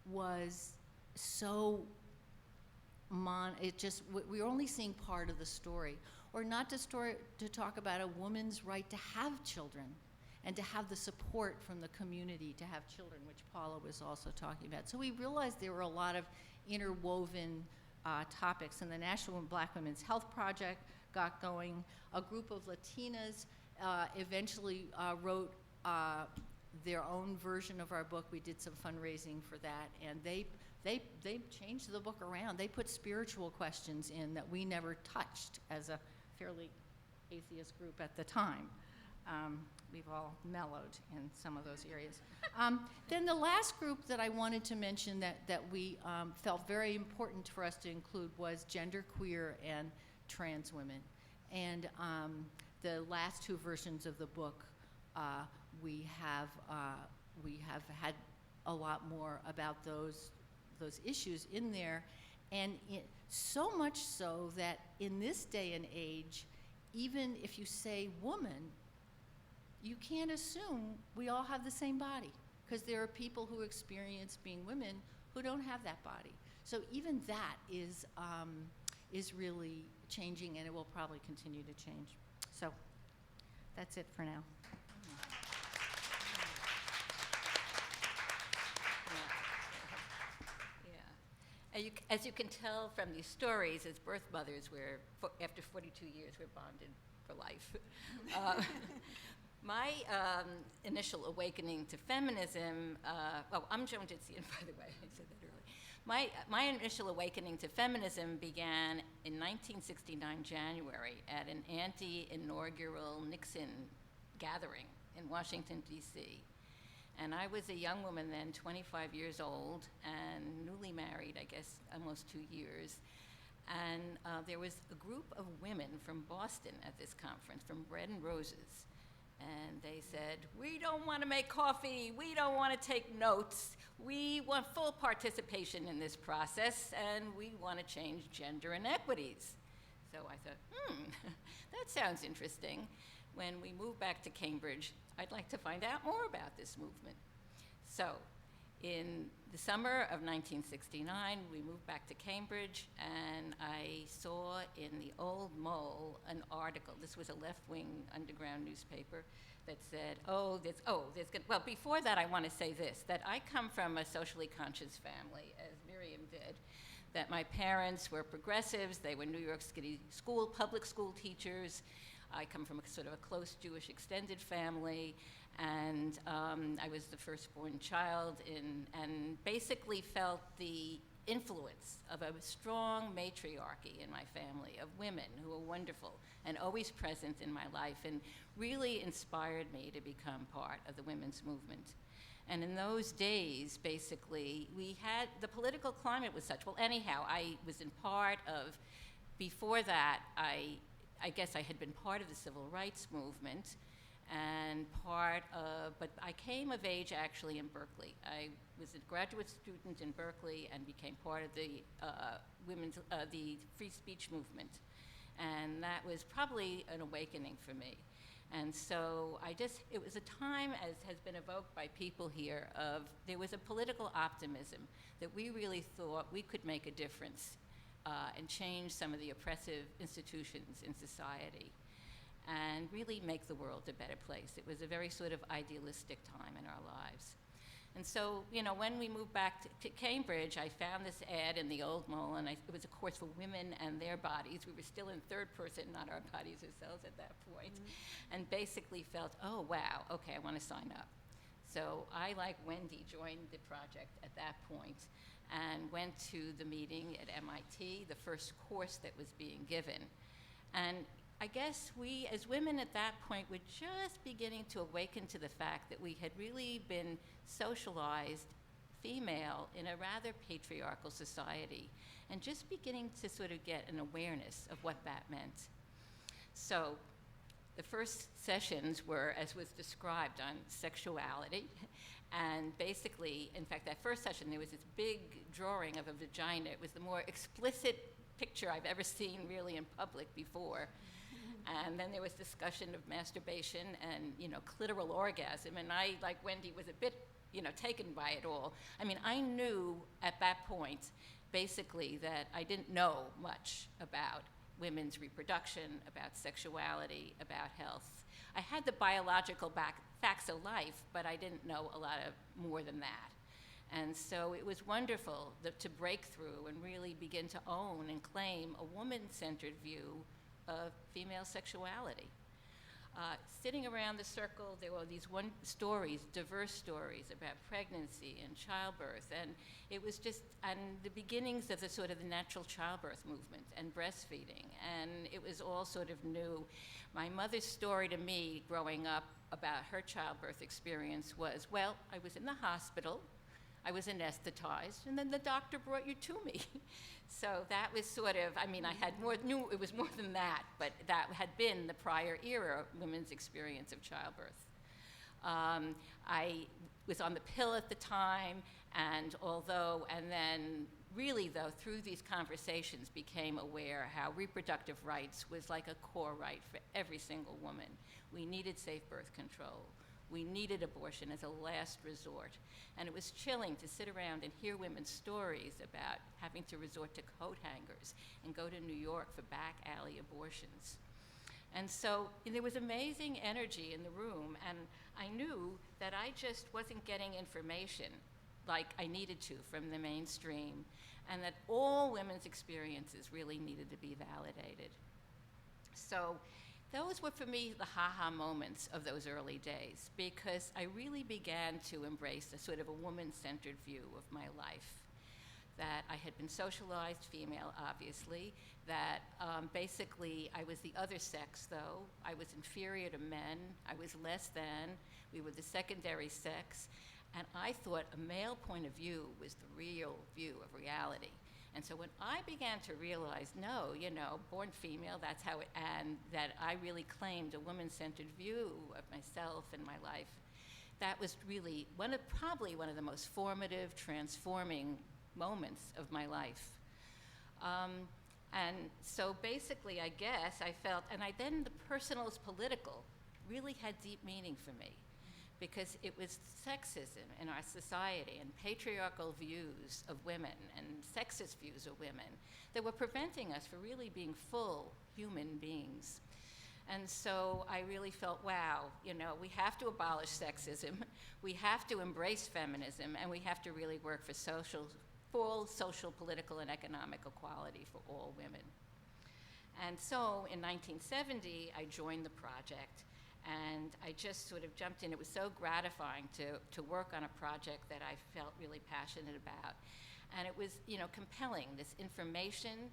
was so we're only seeing part of the story. Or not to talk about a woman's right to have children and to have the support from the community to have children, which Paula was also talking about. So we realized there were a lot of interwoven topics, and the National Black Women's Health Project got going. A group of Latinas eventually wrote their own version of our book. We did some fundraising for that, and they changed the book around. They put spiritual questions in that we never touched as a fairly atheist group at the time. We've all mellowed in some of those areas. Then the last group that I wanted to mention that we felt very important for us to include was genderqueer and trans women. And the last two versions of the book, we have had a lot more about those issues in there, and so much so that in this day and age, even if you say woman, you can't assume we all have the same body, because there are people who experience being women who don't have that body. So even that is really changing, and it will probably continue to change. So that's it for now. As you can tell from these stories, as birth mothers, after 42 years, we're bonded for life. My initial awakening to feminism, I'm Joan Ditzion, by the way, I said that earlier. My initial awakening to feminism began in 1969 January at an anti-inaugural Nixon gathering in Washington, D.C. And I was a young woman then, 25 years old, and newly married, I guess, almost 2 years. And there was a group of women from Boston at this conference, from Bread and Roses. And they said, we don't want to make coffee, we don't want to take notes, we want full participation in this process, and we want to change gender inequities. So I thought, that sounds interesting. When we moved back to Cambridge, I'd like to find out more about this movement. So in the summer of 1969, we moved back to Cambridge, and I saw in the Old Mole an article. This was a left-wing underground newspaper that said, well, before that, I want to say this, that I come from a socially conscious family, as Miriam did, that my parents were progressives. They were New York City public school teachers. I come from a sort of a close Jewish extended family, and I was the firstborn child and basically felt the influence of a strong matriarchy in my family, of women who were wonderful and always present in my life, and really inspired me to become part of the women's movement. And in those days, basically, the political climate was such. Well, anyhow, I was in part of, before that, I guess I had been part of the civil rights movement, and but I came of age actually in Berkeley. I was a graduate student in Berkeley and became part of the the free speech movement. And that was probably an awakening for me. And so it was a time, as has been evoked by people here, there was a political optimism that we really thought we could make a difference and change some of the oppressive institutions in society. and really make the world a better place. It was a very sort of idealistic time in our lives. And so, you know, when we moved back to Cambridge, I found this ad in the Old Mole, and it was a course for women and their bodies. We were still in third person, not our bodies ourselves at that point, and basically felt, oh, wow, okay, I want to sign up. So I, like Wendy, joined the project at that point and went to the meeting at MIT, the first course that was being given. And I guess we, as women at that point, were just beginning to awaken to the fact that we had really been socialized female in a rather patriarchal society, and just beginning to sort of get an awareness of what that meant. So the first sessions were, as was described, on sexuality. And basically, in fact, that first session, there was this big drawing of a vagina. It was the more explicit picture I've ever seen really in public before. And then there was discussion of masturbation and, you know, clitoral orgasm. And I, like Wendy, was a bit, you know, taken by it all. I mean, I knew at that point, basically, that I didn't know much about women's reproduction, about sexuality, about health. I had the biological facts of life, but I didn't know a lot of more than that. And so it was wonderful to break through and really begin to own and claim a woman-centered view of female sexuality. Sitting around the circle, there were these diverse stories about pregnancy and childbirth, and it was just, and the beginnings of the sort of the natural childbirth movement and breastfeeding, and it was all sort of new. My mother's story to me growing up about her childbirth experience was, well, I was in the hospital, I was anesthetized, and then the doctor brought you to me. So that was sort of, I mean, I had knew it was more than that, but that had been the prior era of women's experience of childbirth. I was on the pill at the time, and then really though, through these conversations became aware how reproductive rights was like a core right for every single woman. We needed safe birth control. We needed abortion as a last resort. And it was chilling to sit around and hear women's stories about having to resort to coat hangers and go to New York for back alley abortions. And so there was amazing energy in the room, and I knew that I just wasn't getting information like I needed to from the mainstream, and that all women's experiences really needed to be validated. So those were, for me, the ha-ha moments of those early days, because I really began to embrace a sort of a woman-centered view of my life. That I had been socialized female, obviously, that basically I was the other sex, though. I was inferior to men. I was less than. We were the secondary sex. And I thought a male point of view was the real view of reality. And so when I began to realize, no, you know, born female, that's how it, and that I really claimed a woman-centered view of myself and my life, that was really probably one of the most formative, transforming moments of my life. And so basically, I guess, I felt, then the personal is political really had deep meaning for me, because it was sexism in our society and patriarchal views of women and sexist views of women that were preventing us from really being full human beings. And so I really felt, wow, you know, we have to abolish sexism, we have to embrace feminism, and we have to really work for full social, political, and economic equality for all women. And so in 1970, I joined the project. And I just sort of jumped in. It was so gratifying to work on a project that I felt really passionate about. And it was, you know, compelling, this information,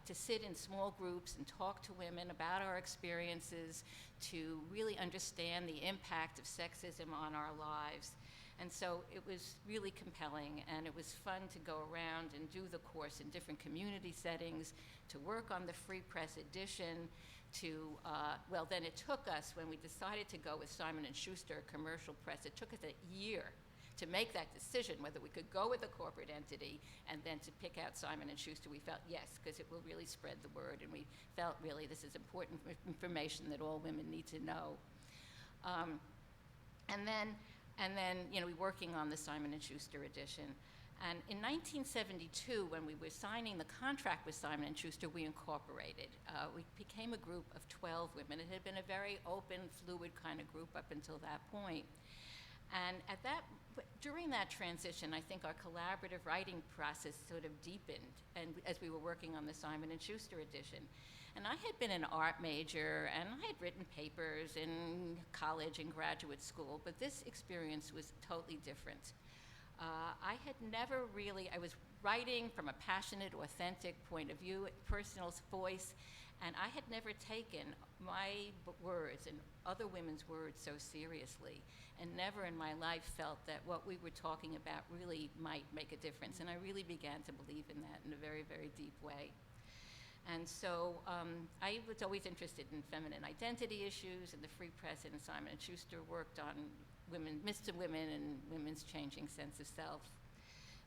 to sit in small groups and talk to women about our experiences, to really understand the impact of sexism on our lives. And so it was really compelling, and it was fun to go around and do the course in different community settings, to work on the free press edition, then it took us, when we decided to go with Simon & Schuster commercial press, it took us a year to make that decision whether we could go with a corporate entity and then to pick out Simon & Schuster. We felt yes, because it will really spread the word, and we felt really this is important information that all women need to know. And then, you know, we were working on the Simon & Schuster edition, And in 1972, when we were signing the contract with Simon & Schuster, we incorporated. We became a group of 12 women. It had been a very open, fluid kind of group up until that point. And during that transition, I think our collaborative writing process sort of deepened, and as we were working on the Simon & Schuster edition. And I had been an art major, and I had written papers in college and graduate school, but this experience was totally different. I had never really, I was writing from a passionate, authentic point of view, personal voice, and I had never taken my words and other women's words so seriously, and never in my life felt that what we were talking about really might make a difference. And I really began to believe in that in a very, very deep way. And so I was always interested in feminine identity issues, and the Free Press and Simon & Schuster worked on myths of women and women's changing sense of self.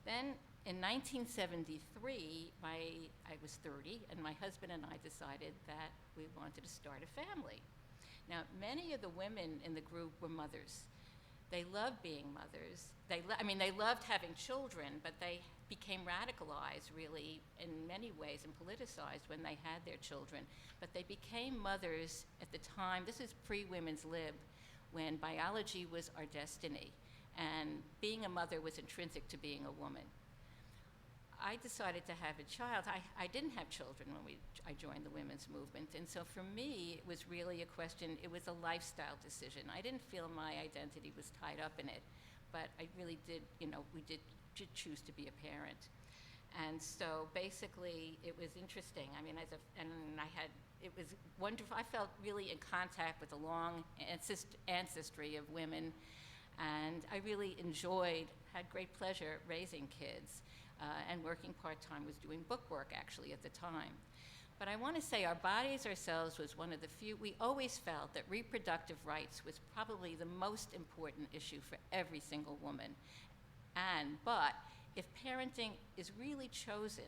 Then in 1973, I was 30, and my husband and I decided that we wanted to start a family. Now, many of the women in the group were mothers. They loved being mothers. They loved having children, but they became radicalized, really, in many ways, and politicized when they had their children. But they became mothers at the time, this is pre-Women's Lib, when biology was our destiny, and being a mother was intrinsic to being a woman. I decided to have a child. I didn't have children when I joined the women's movement, and so for me, it was really a question, it was a lifestyle decision. I didn't feel my identity was tied up in it, but I really did, we did choose to be a parent. And so basically, it was interesting. I mean, it was wonderful. I felt really in contact with a long ancestry of women, and I really had great pleasure raising kids. And working part-time, was doing book work actually at the time. But I want to say our bodies ourselves was one of the few, we always felt that reproductive rights was probably the most important issue for every single woman. But if parenting is really chosen,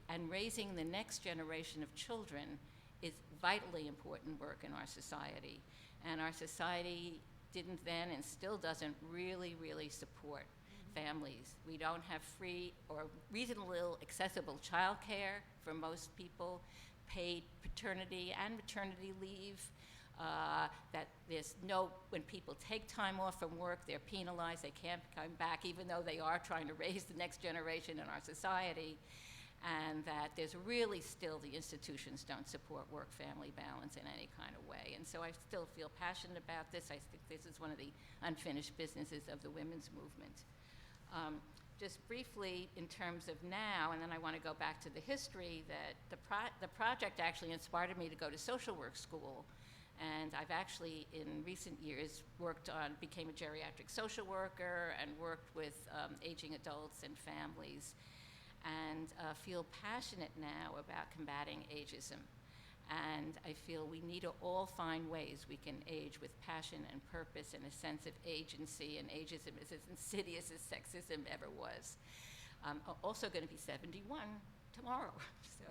and raising the next generation of children is vitally important work in our society. And our society didn't then and still doesn't really, really support families. We don't have free or reasonably accessible childcare for most people, paid paternity and maternity leave, that when people take time off from work, they're penalized, they can't come back even though they are trying to raise the next generation in our society, and that there's really still the institutions don't support work-family balance in any kind of way. And so I still feel passionate about this. I think this is one of the unfinished businesses of the women's movement. Just briefly, in terms of now, and then I want to go back to the history, that the project actually inspired me to go to social work school. And I've actually, in recent years, became a geriatric social worker and worked with aging adults and families, and feel passionate now about combating ageism. And I feel we need to all find ways we can age with passion and purpose and a sense of agency, and ageism is as insidious as sexism ever was. I'm also going to be 71 tomorrow, so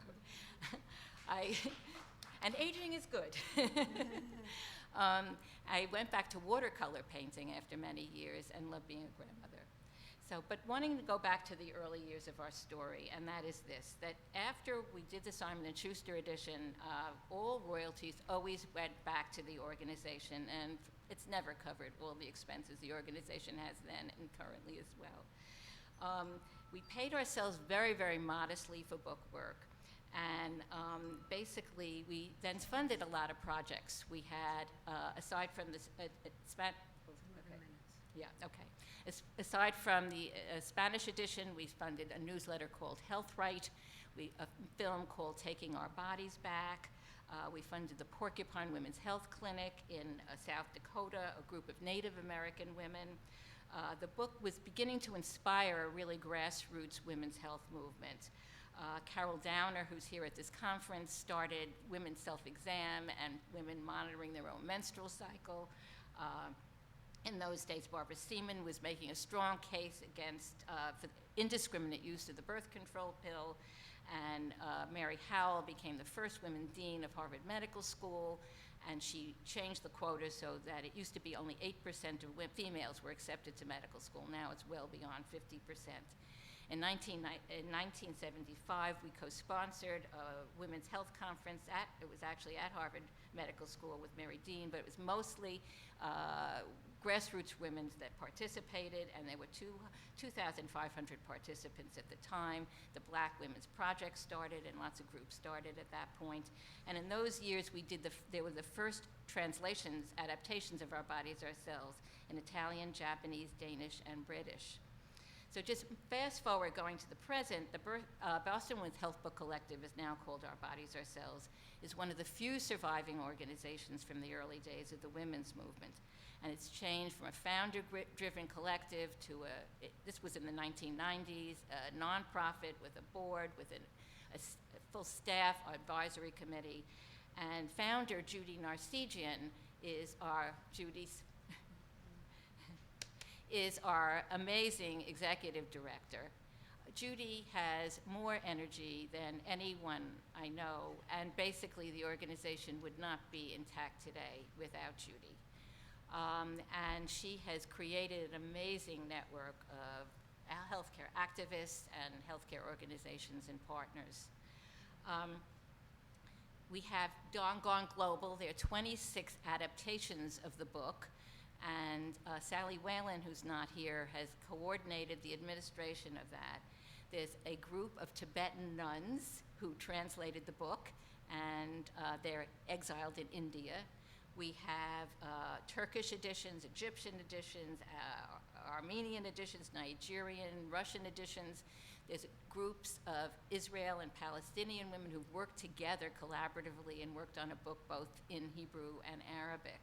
and aging is good. I went back to watercolor painting after many years and love being a grandmother. But wanting to go back to the early years of our story, and that is this, that after we did the Simon & Schuster edition, all royalties always went back to the organization, and it's never covered all the expenses the organization has then and currently as well. We paid ourselves very, very modestly for book work, and basically we then funded a lot of projects. We had, aside from this, aside from the Spanish edition, we funded a newsletter called Health Right, a film called Taking Our Bodies Back. We funded the Porcupine Women's Health Clinic in South Dakota, a group of Native American women. The book was beginning to inspire a really grassroots women's health movement. Carol Downer, who's here at this conference, started women's self-exam and women monitoring their own menstrual cycle. In those days, Barbara Seaman was making a strong case against for indiscriminate use of the birth control pill, and Mary Howell became the first women dean of Harvard Medical School, and she changed the quota so that it used to be only 8% of females were accepted to medical school. Now it's well beyond 50%. In 1975, we co-sponsored a women's health conference it was actually at Harvard Medical School with Mary Dean, but it was mostly grassroots women that participated, and there were 2,500 participants at the time. The Black Women's Project started, and lots of groups started at that point. And in those years, there were the first translations, adaptations of Our Bodies, Ourselves in Italian, Japanese, Danish, and British. So just fast forward, going to the present, the Boston Women's Health Book Collective is now called Our Bodies, Ourselves, is one of the few surviving organizations from the early days of the women's movement. And it's changed from a founder-driven collective to this was in the 1990s, a nonprofit with a board, with a full staff, advisory committee. And founder Judy Narcigian is our amazing executive director. Judy has more energy than anyone I know, and basically the organization would not be intact today without Judy. And she has created an amazing network of healthcare activists and healthcare organizations and partners. We have gone global. There are 26 adaptations of the book, and Sally Whalen, who's not here, has coordinated the administration of that. There's a group of Tibetan nuns who translated the book, and they're exiled in India. We have Turkish editions, Egyptian editions, Armenian editions, Nigerian, Russian editions. There's groups of Israel and Palestinian women who've worked together collaboratively and worked on a book both in Hebrew and Arabic.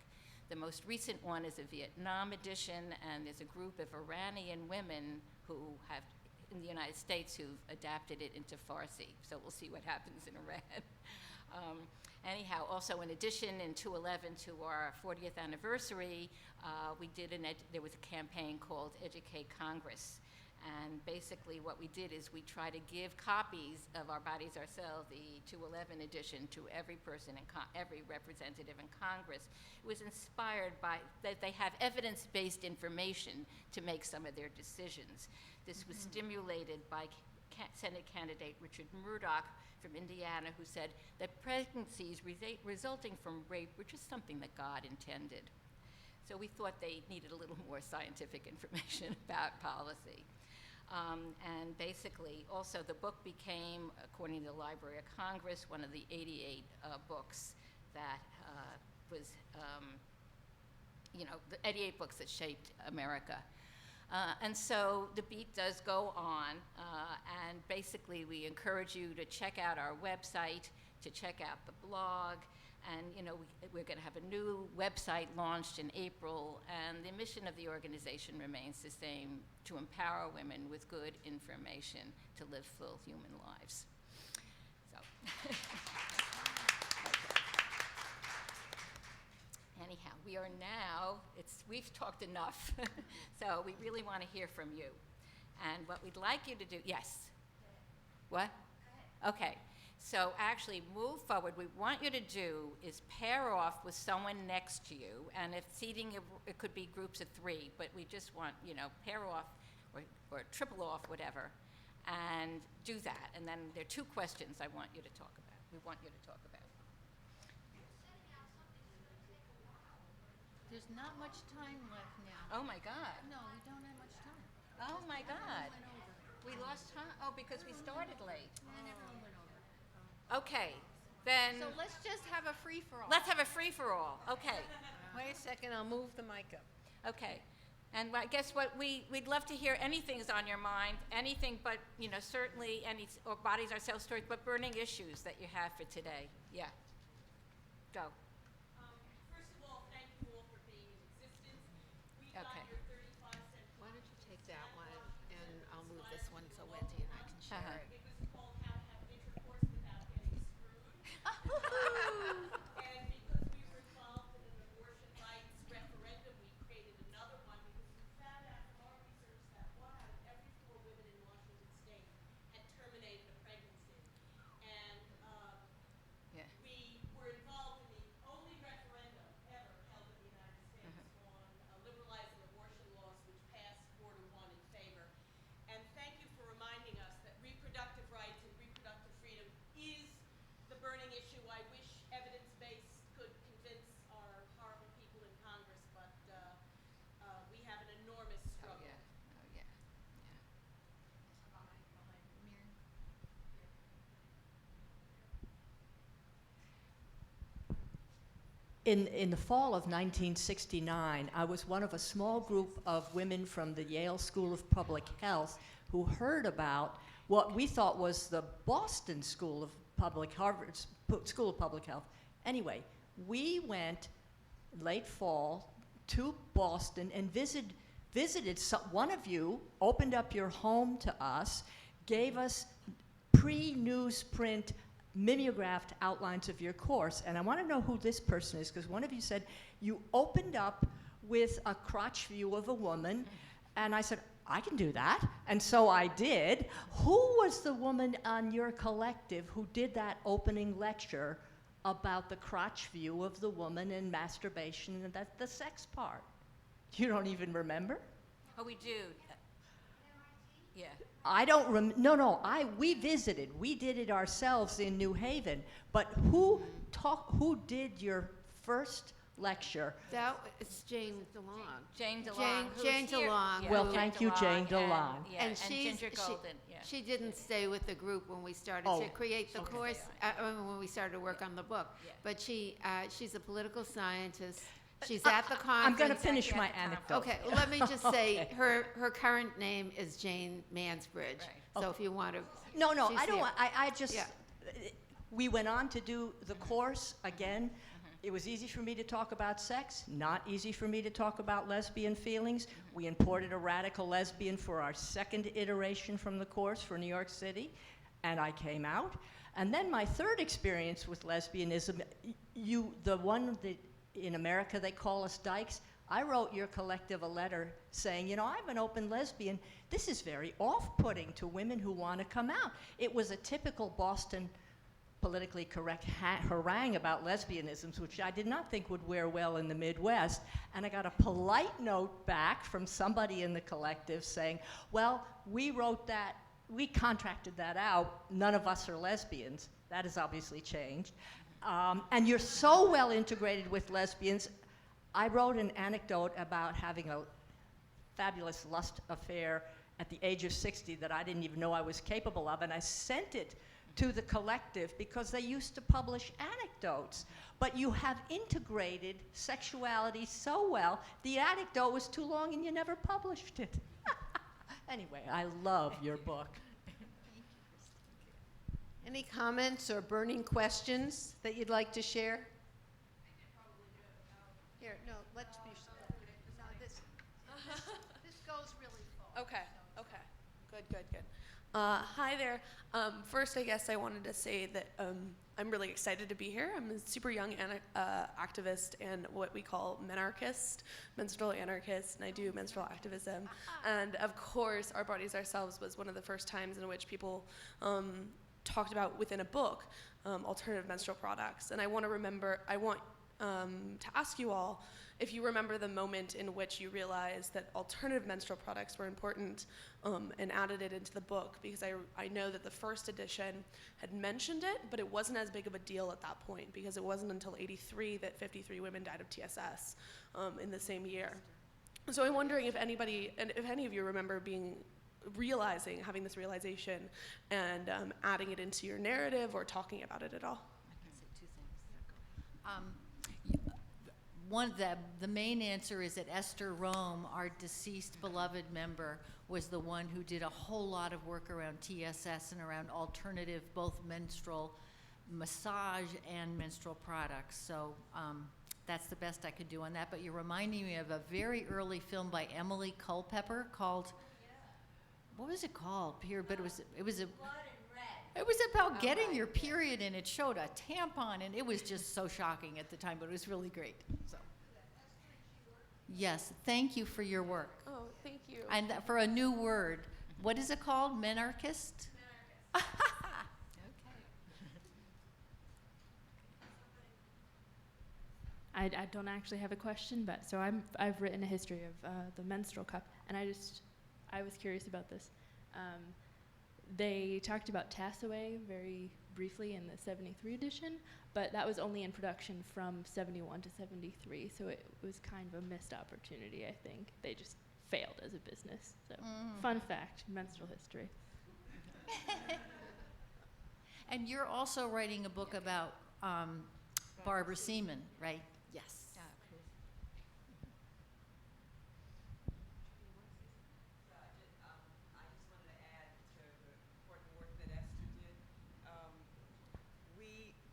The most recent one is a Vietnam edition, and there's a group of Iranian women who have, in the United States, who've adapted it into Farsi. So we'll see what happens in Iran. Anyhow, also in addition, in 2011 to our 40th anniversary, there was a campaign called Educate Congress. And basically what we did is we try to give copies of Our Bodies, Ourselves, the 2011 edition, to every person, every representative in Congress. It was inspired by that they have evidence-based information to make some of their decisions. This was stimulated by Senate candidate Richard Murdoch from Indiana, who said that pregnancies resulting from rape were just something that God intended. So we thought they needed a little more scientific information about policy. And basically, also the book became, according to the Library of Congress, one of the 88 books that was, the 88 books that shaped America. And so the beat does go on, and basically we encourage you to check out our website, to check out the blog, and we're going to have a new website launched in April, and the mission of the organization remains the same: to empower women with good information to live full human lives. So. Anyhow, we've talked enough, so we really want to hear from you. And what we'd like you to do, yes? What? Okay, so actually move forward. What we want you to do is pair off with someone next to you, and if seating, it could be groups of 3, but we just want, pair off or triple off, whatever, and do that. And then there are 2 questions I want you to talk about. We want you to talk about. There's not much time left now. Oh my God. No, we don't have much time. Oh my God. Everyone went over. We lost time? Oh, because we started late. And everyone went over. Okay, then So let's just have a free-for-all. let's have a free-for-all. Okay, Wait a second, I'll move the mic up. okay. And I guess what we'd love to hear anything's on your mind, anything but, certainly or Bodies, Ourselves stories, but burning issues that you have for today. Yeah. Go. First of all, thank you all for being in existence. We got Okay. your 35-cent. Why don't you take that one, and I'll move this one so Wendy and I can share Uh-huh. it. It was called How to Have Intercourse Without Getting Screwed. And because we were involved in an abortion rights referendum, we created another one because we found out from our research that 1 out of every 4 women in Washington State had terminated a pregnancy. And Yeah. we were involved in the only referendum in the fall of 1969, I was one of a small group of women from the Yale School of Public Health who heard about what we thought was the Boston School of Harvard's School of Public Health. Anyway, we went late fall to Boston and visited one of you, opened up your home to us, gave us pre-newsprint mimeographed outlines of your course. And I want to know who this person is, because one of you said you opened up with a crotch view of a woman, and I said, I can do that. And so I did. Who was the woman on your collective who did that opening lecture about the crotch view of the woman and masturbation and the sex part? You don't even remember? Oh, we do. Yeah. I don't we visited. We did it ourselves in New Haven. But who did your first lecture? That was Jane DeLong. Jane DeLong. Jane DeLong. Yeah, Well, Jane thank you, Jane DeLong. And she's- Ginger Golden. Yeah. She didn't stay with the group when we started Oh, to create the okay. course, when we started to work on the book. Yeah. But she's a political scientist. She's at the conference. I'm going to finish my at the anecdote. Okay, well, let me just say, Okay. her current name is Jane Mansbridge. Right. So if you want to. No, she's I don't here. want, I just, Yeah. we went on to do the course again. It was easy for me to talk about sex, not easy for me to talk about lesbian feelings. We imported a radical lesbian for our second iteration from the course for New York City, and I came out. And then my third experience with lesbianism, the one that in America they call us dykes, I wrote your collective a letter saying, I'm an open lesbian. This is very off-putting to women who want to come out. It was a typical Boston politically correct harangue about lesbianisms, which I did not think would wear well in the Midwest. And I got a polite note back from somebody in the collective saying, well, we wrote that, we contracted that out. None of us are lesbians. That has obviously changed. And you're so well integrated with lesbians. I wrote an anecdote about having a fabulous lust affair at the age of 60 that I didn't even know I was capable of, and I sent it to the collective because they used to publish anecdotes. But you have integrated sexuality so well, the anecdote was too long and you never published it. Anyway, I love your book. Any comments or burning questions that you'd like to share? Here, no, let's be, no, this goes really far. Okay. Good. Hi there. First, I guess I wanted to say that I'm really excited to be here. I'm a super young activist and what we call menarchist, menstrual anarchist, and I do menstrual activism. And of course, Our Bodies, Ourselves was one of the first times in which people talked about within a book alternative menstrual products. And I want to ask you all if you remember the moment in which you realized that alternative menstrual products were important and added it into the book, because I know that the first edition had mentioned it, but it wasn't as big of a deal at that point, because it wasn't until '83 that 53 women died of TSS in the same year. So I'm wondering if any of you remember having this realization and adding it into your narrative or talking about it at all. I can say two things. The main answer is that Esther Rome, our deceased beloved member, was the one who did a whole lot of work around TSS and around alternative, both menstrual massage and menstrual products. So that's the best I could do on that. But you're reminding me of a very early film by Emily Culpepper called, what was it called, Pierre? But it was a. It was about getting your period, and it showed a tampon, and it was just so shocking at the time, but it was really great. So, yes, thank you for your work. Oh, thank you. And for a new word, what is it called? Menarchist? I don't actually have a question, but so I've written a history of the menstrual cup, and I was curious about this. They talked about Tassaway very briefly in the 73 edition, but that was only in production from 71 to 73, so it was kind of a missed opportunity, I think. They just failed as a business. So, fun fact, menstrual history. And you're also writing a book about Barbara Seaman, right? Yes. I just wanted to add to the important work that Esther did.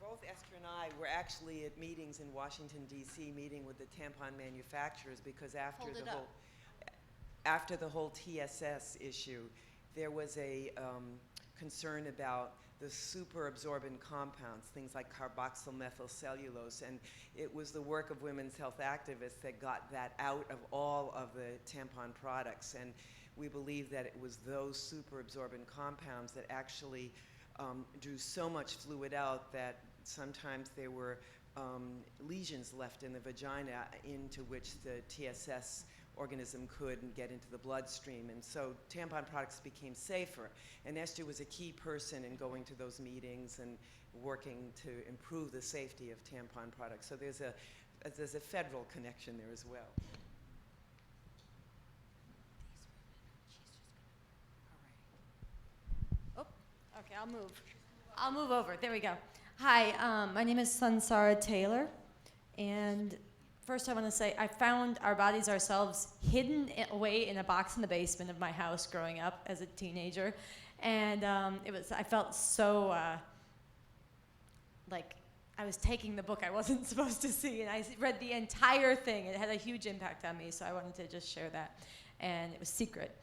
Both Esther and I were actually at meetings in Washington, D.C., meeting with the tampon manufacturers because after the whole TSS issue, there was a concern about the super absorbent compounds, things like carboxyl methylcellulose, and it was the work of women's health activists that got that out of all of the tampon products. And we believe that it was those super absorbent compounds that actually drew so much fluid out that sometimes there were lesions left in the vagina into which the TSS organism couldn't get into the bloodstream. And so tampon products became safer. And Esther was a key person in going to those meetings and working to improve the safety of tampon products. So there's a federal connection there as well. Okay, I'll move over. There we go. Hi, my name is Sansara Taylor, and first I want to say I found Our Bodies Ourselves hidden away in a box in the basement of my house growing up as a teenager, and I felt so like I was taking the book I wasn't supposed to see, and I read the entire thing. It had a huge impact on me, so I wanted to just share that, and it was secret.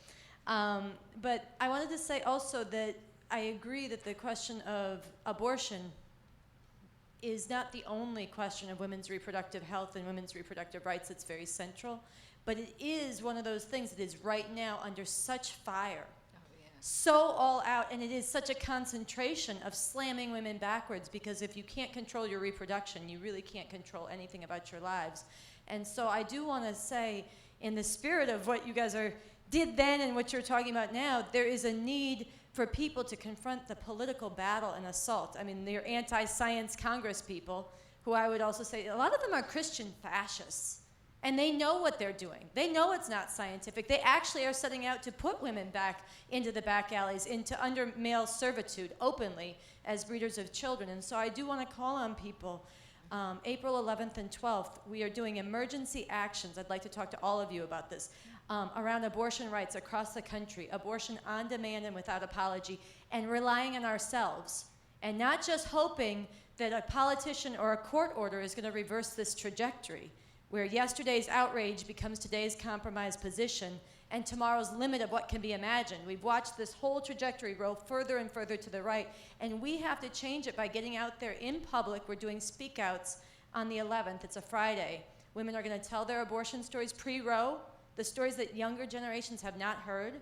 But I wanted to say also that I agree that the question of abortion is not the only question of women's reproductive health and women's reproductive rights that's very central, but it is one of those things that is right now under such fire, so all out, and it is such a concentration of slamming women backwards, because if you can't control your reproduction, you really can't control anything about your lives. And so I do want to say, in the spirit of what you guys did then and what you're talking about now, there is a need for people to confront the political battle and assault. I mean, they're anti-science Congress people, who I would also say, a lot of them are Christian fascists. And they know what they're doing. They know it's not scientific. They actually are setting out to put women back into the back alleys, under male servitude, openly, as breeders of children. And so I do want to call on people. April 11th and 12th, we are doing emergency actions. I'd like to talk to all of you about this. Around abortion rights across the country, abortion on demand and without apology, and relying on ourselves, and not just hoping that a politician or a court order is going to reverse this trajectory, where yesterday's outrage becomes today's compromised position, and tomorrow's limit of what can be imagined. We've watched this whole trajectory roll further and further to the right, and we have to change it by getting out there in public. We're doing speak-outs on the 11th. It's a Friday. Women are going to tell their abortion stories pre-Roe, the stories that younger generations have not heard.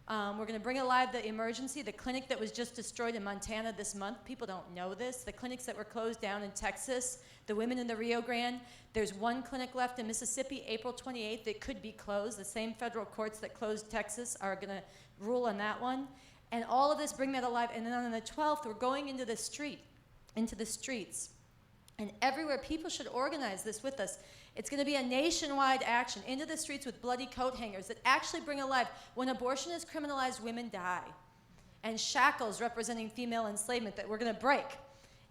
We're going to bring alive the emergency, the clinic that was just destroyed in Montana this month. People don't know this. The clinics that were closed down in Texas, the women in the Rio Grande. There's one clinic left in Mississippi, April 28th, that could be closed. The same federal courts that closed Texas are going to rule on that one. And all of this, bring that alive. And then on the 12th, we're going into the streets. And everywhere, people should organize this with us. It's going to be a nationwide action, into the streets with bloody coat hangers that actually bring alive. When abortion is criminalized, women die. And shackles representing female enslavement that we're going to break.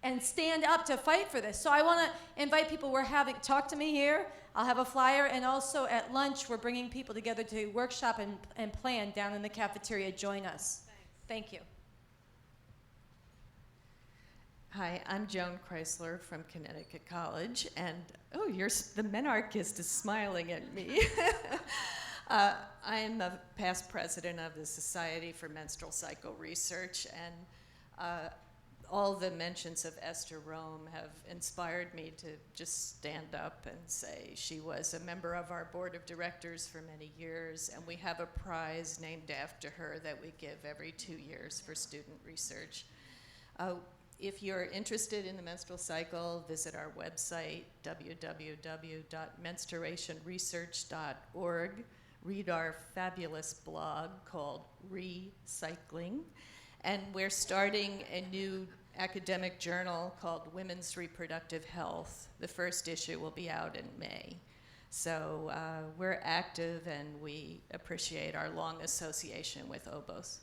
And stand up to fight for this. So I want to invite people. Talk to me here. I'll have a flyer. And also at lunch, we're bringing people together to workshop and plan down in the cafeteria. Join us. Thank you. Hi, I'm Joan Chrysler from Connecticut College, and the menarchist is smiling at me. I am the past president of the Society for Menstrual Cycle Research, and all the mentions of Esther Rome have inspired me to just stand up and say she was a member of our board of directors for many years, and we have a prize named after her that we give every 2 years for student research. If you're interested in the menstrual cycle, visit our website, www.menstruationresearch.org. Read our fabulous blog called Recycling. And we're starting a new academic journal called Women's Reproductive Health. The first issue will be out in May. So we're active, and we appreciate our long association with OBOS.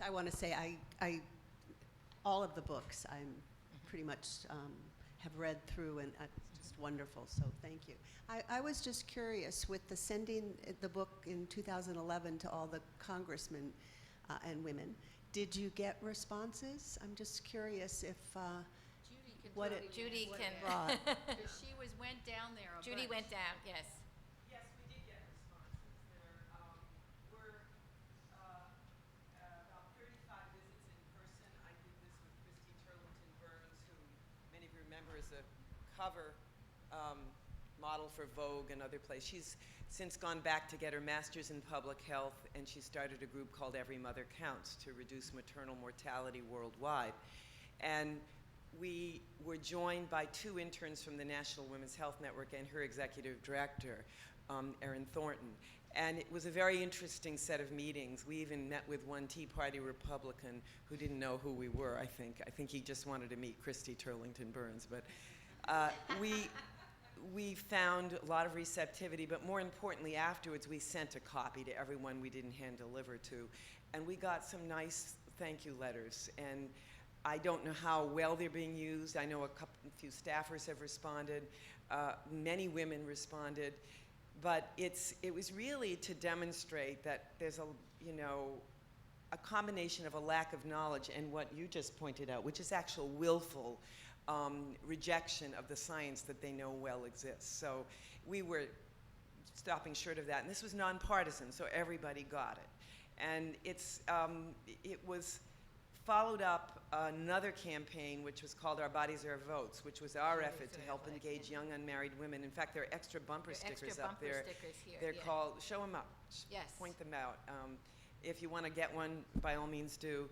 I want to say all of the books I'm pretty much have read through, and it's just wonderful, so thank you. I was just curious, with the sending the book in 2011 to all the congressmen and women, did you get responses? I'm just curious if Judy can. brought. She went down there a Judy bunch. went down, yes. Yes, we did get responses. There were about 35 visits in person. I did this with Christy Turlington Burns, who many of you remember is a cover model for Vogue and other places. She's since gone back to get her master's in public health, and she started a group called Every Mother Counts to reduce maternal mortality worldwide. And we were joined by 2 interns from the National Women's Health Network and her executive director, Erin Thornton. And it was a very interesting set of meetings. We even met with one Tea Party Republican who didn't know who we were, I think. I think he just wanted to meet Christy Turlington Burns. But we found a lot of receptivity, but more importantly, afterwards, we sent a copy to everyone we didn't hand deliver to. And we got some nice thank you letters. And I don't know how well they're being used. I know a few staffers have responded. Many women responded. But it was really to demonstrate that there's a combination of a lack of knowledge and what you just pointed out, which is actual willful rejection of the science that they know well exists. So we were stopping short of that. And this was nonpartisan, so everybody got it. And it was followed up another campaign which was called Our Bodies Are Our Votes, which was our effort to help engage young unmarried women. In fact, there are extra bumper stickers up there. They're called, show them up, Yes. point them out. If you want to get one, by all means do.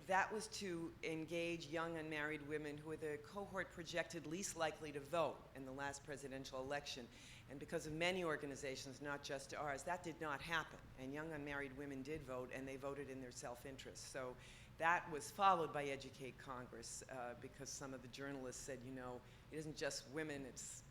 That was to engage young unmarried women who were the cohort projected least likely to vote in the last presidential election. And because of many organizations, not just ours, that did not happen. And young unmarried women did vote, and they voted in their self-interest. So that was followed by Educate Congress, because some of the journalists said, it isn't just women, it's,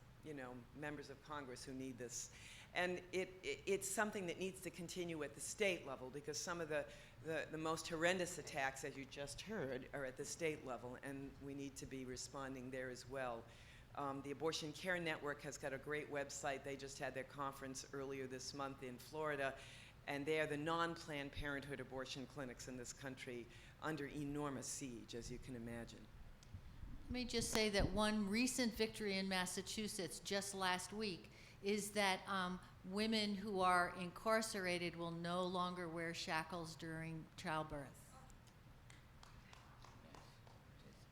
members of Congress who need this. And it's something that needs to continue at the state level, because some of the most horrendous attacks, as you just heard, are at the state level, and we need to be responding there as well. The Abortion Care Network has got a great website. They just had their conference earlier this month in Florida, and they are the non-Planned Parenthood abortion clinics in this country under enormous siege, as you can imagine. Let me just say that one recent victory in Massachusetts just last week is that women who are incarcerated will no longer wear shackles during childbirth.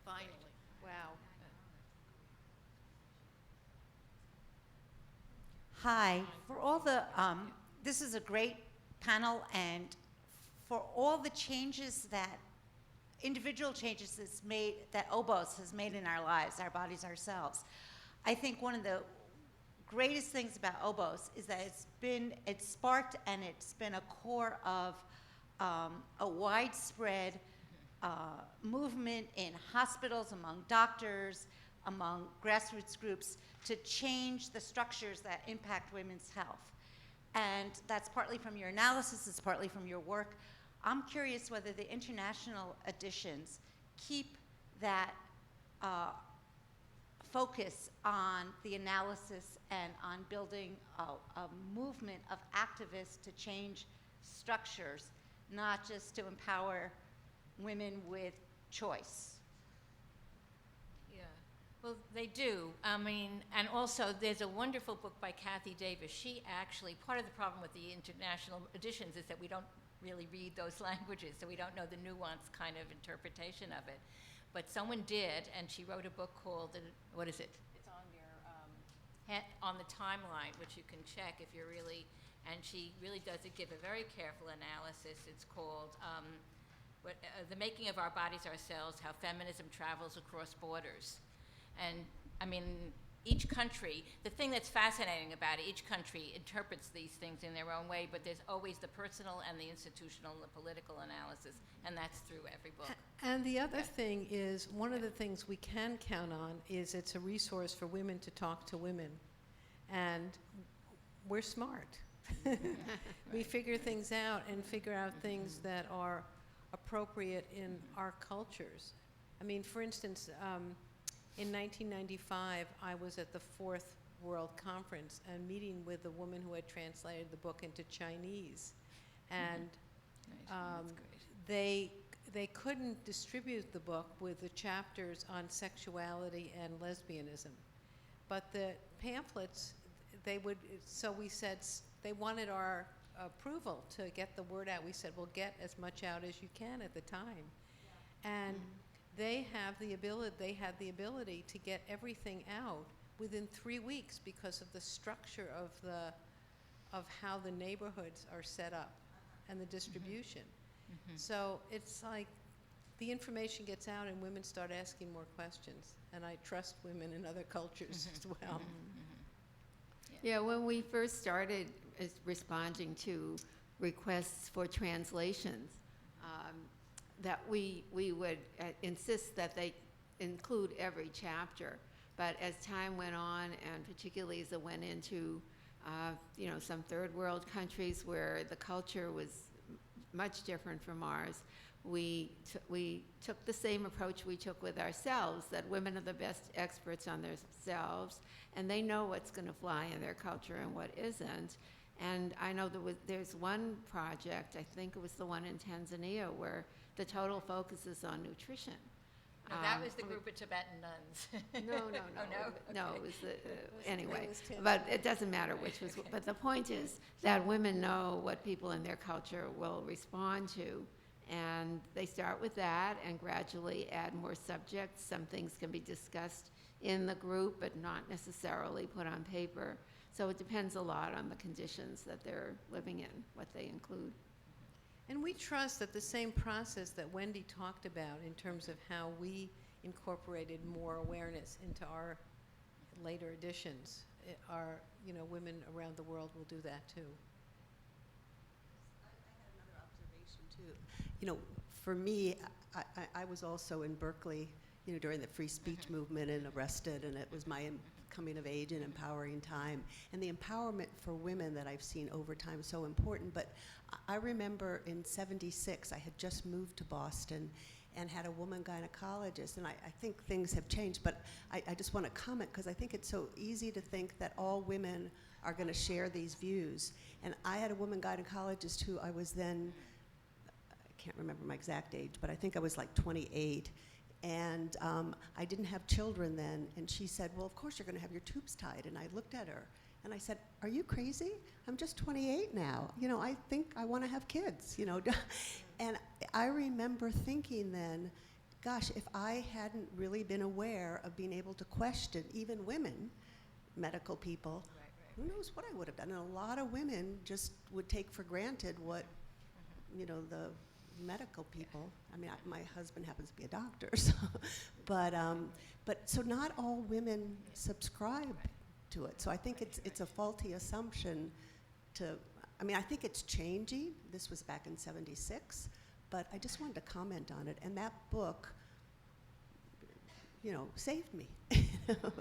Finally. Wow. Hi. For all the, this is a great panel, and for all the changes that, individual changes that's made, that OBOS has made in our lives, our bodies, ourselves, I think one of the greatest things about OBOS is that it's sparked and it's been a core of a widespread movement in hospitals, among doctors, among grassroots groups, to change the structures that impact women's health. And that's partly from your analysis, it's partly from your work. I'm curious whether the international editions keep that focus on the analysis and on building a movement of activists to change structures, not just to empower women with choice. Yeah, well, they do. I mean, and also there's a wonderful book by Kathy Davis. She actually, part of the problem with the international editions is that we don't really read those languages, so we don't know the nuanced kind of interpretation of it. But someone did, and she wrote a book called, what is it? It's on your, on the timeline, which you can check if you're really, and she really does give a very careful analysis. It's called The Making of Our Bodies Ourselves, How Feminism Travels Across Borders. And I mean, each country, the thing that's fascinating about it, each country interprets these things in their own way, but there's always the personal and the institutional and the political analysis, and that's through every book. And the other thing is, one of the things we can count on is it's a resource for women to talk to women. And we're smart. We figure things out and figure out things that are appropriate in our cultures. I mean, for instance, in 1995, I was at the Fourth World Conference and meeting with a woman who had translated the book into Chinese. And they couldn't distribute the book with the chapters on sexuality and lesbianism. But the pamphlets, so we said, they wanted our approval to get the word out. We said, well, get as much out as you can at the time. And they had the ability to get everything out within 3 weeks because of the structure of how the neighborhoods are set up and the distribution. So it's like the information gets out and women start asking more questions. And I trust women in other cultures as well. Yeah, when we first started responding to requests for translations, that we would insist that they include every chapter. But as time went on, and particularly as it went into some third world countries where the culture was much different from ours, we took the same approach we took with ourselves, that women are the best experts on themselves, and they know what's going to fly in their culture and what isn't. And I know there's one project, I think it was the one in Tanzania, where the total focus is on nutrition. No, that was the group of Tibetan nuns. No. Oh, no? No, it was anyway. It was But it doesn't matter which was. But the point is that women know what people in their culture will respond to, and they start with that and gradually add more subjects. Some things can be discussed in the group, but not necessarily put on paper. So it depends a lot on the conditions that they're living in, what they include. And we trust that the same process that Wendy talked about in terms of how we incorporated more awareness into our later editions, women around the world will do that too. I had another observation too. For me, I was also in Berkeley, during the free speech movement and arrested, and it was my coming of age and empowering time. And the empowerment for women that I've seen over time is so important. But I remember in '76, I had just moved to Boston and had a woman gynecologist, and I think things have changed, but I just want to comment because I think it's so easy to think that all women are going to share these views. And I had a woman gynecologist who I was then, I can't remember my exact age, but I think I was like 28. And I didn't have children then, and she said, well, of course you're going to have your tubes tied. And I looked at her, and I said, are you crazy? I'm just 28 now. I think I want to have kids, And I remember thinking then, gosh, if I hadn't really been aware of being able to question even women, medical people, who knows what I would have done. And a lot of women just would take for granted what, the medical people. I mean, my husband happens to be a doctor, so, but so not all women subscribe to it. So I think it's a faulty assumption I think it's changing. This was back in '76, but I just wanted to comment on it. And that book, saved me.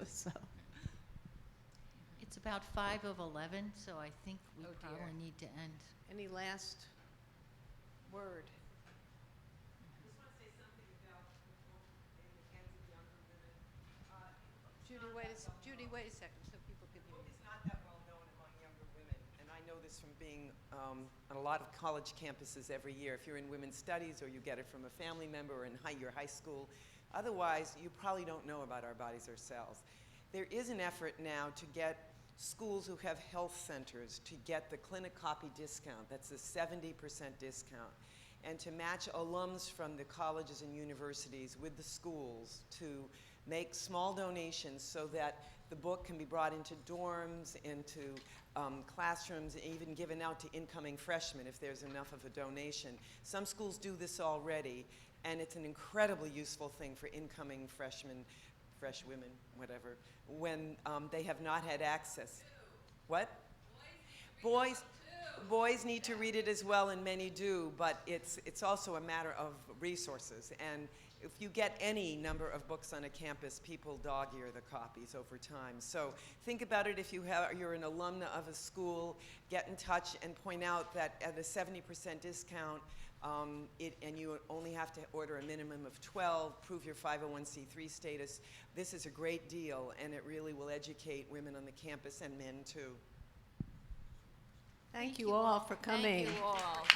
So. It's about 5:11, so I think we probably need to end. Any last word? Judy, wait a second, so people can hear you. It's not that well known among younger women, and I know this from being on a lot of college campuses every year. If you're in women's studies or you get it from a family member or in your high school, otherwise you probably don't know about our bodies ourselves. There is an effort now to get schools who have health centers to get the clinic copy discount. That's a 70% discount. And to match alums from the colleges and universities with the schools to make small donations so that the book can be brought into dorms, into classrooms, and even given out to incoming freshmen if there's enough of a donation. Some schools do this already, and it's an incredibly useful thing for incoming freshmen, fresh women, whatever, when they have not had access. What? Boys need to read it as well, and many do, but it's also a matter of resources. And if you get any number of books on a campus, people dog-ear the copies over time. So think about it if you're an alumna of a school, get in touch and point out that at a 70% discount, And you only have to order a minimum of 12, prove your 501c3 status. This is a great deal, and it really will educate women on the campus and men too. Thank you all for coming. Thank you all.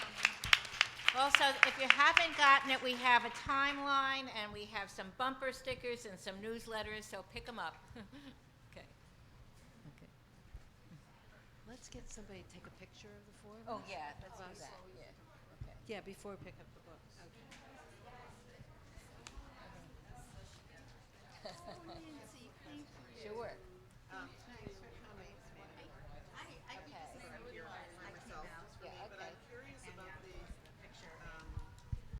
Also, if you haven't gotten it, we have a timeline, and we have some bumper stickers and some newsletters, so pick them up. Okay. Okay. Let's get somebody to take a picture of the four of us. Oh, yeah, let's do that. Yeah. Okay. Yeah, before we pick up the books. Okay.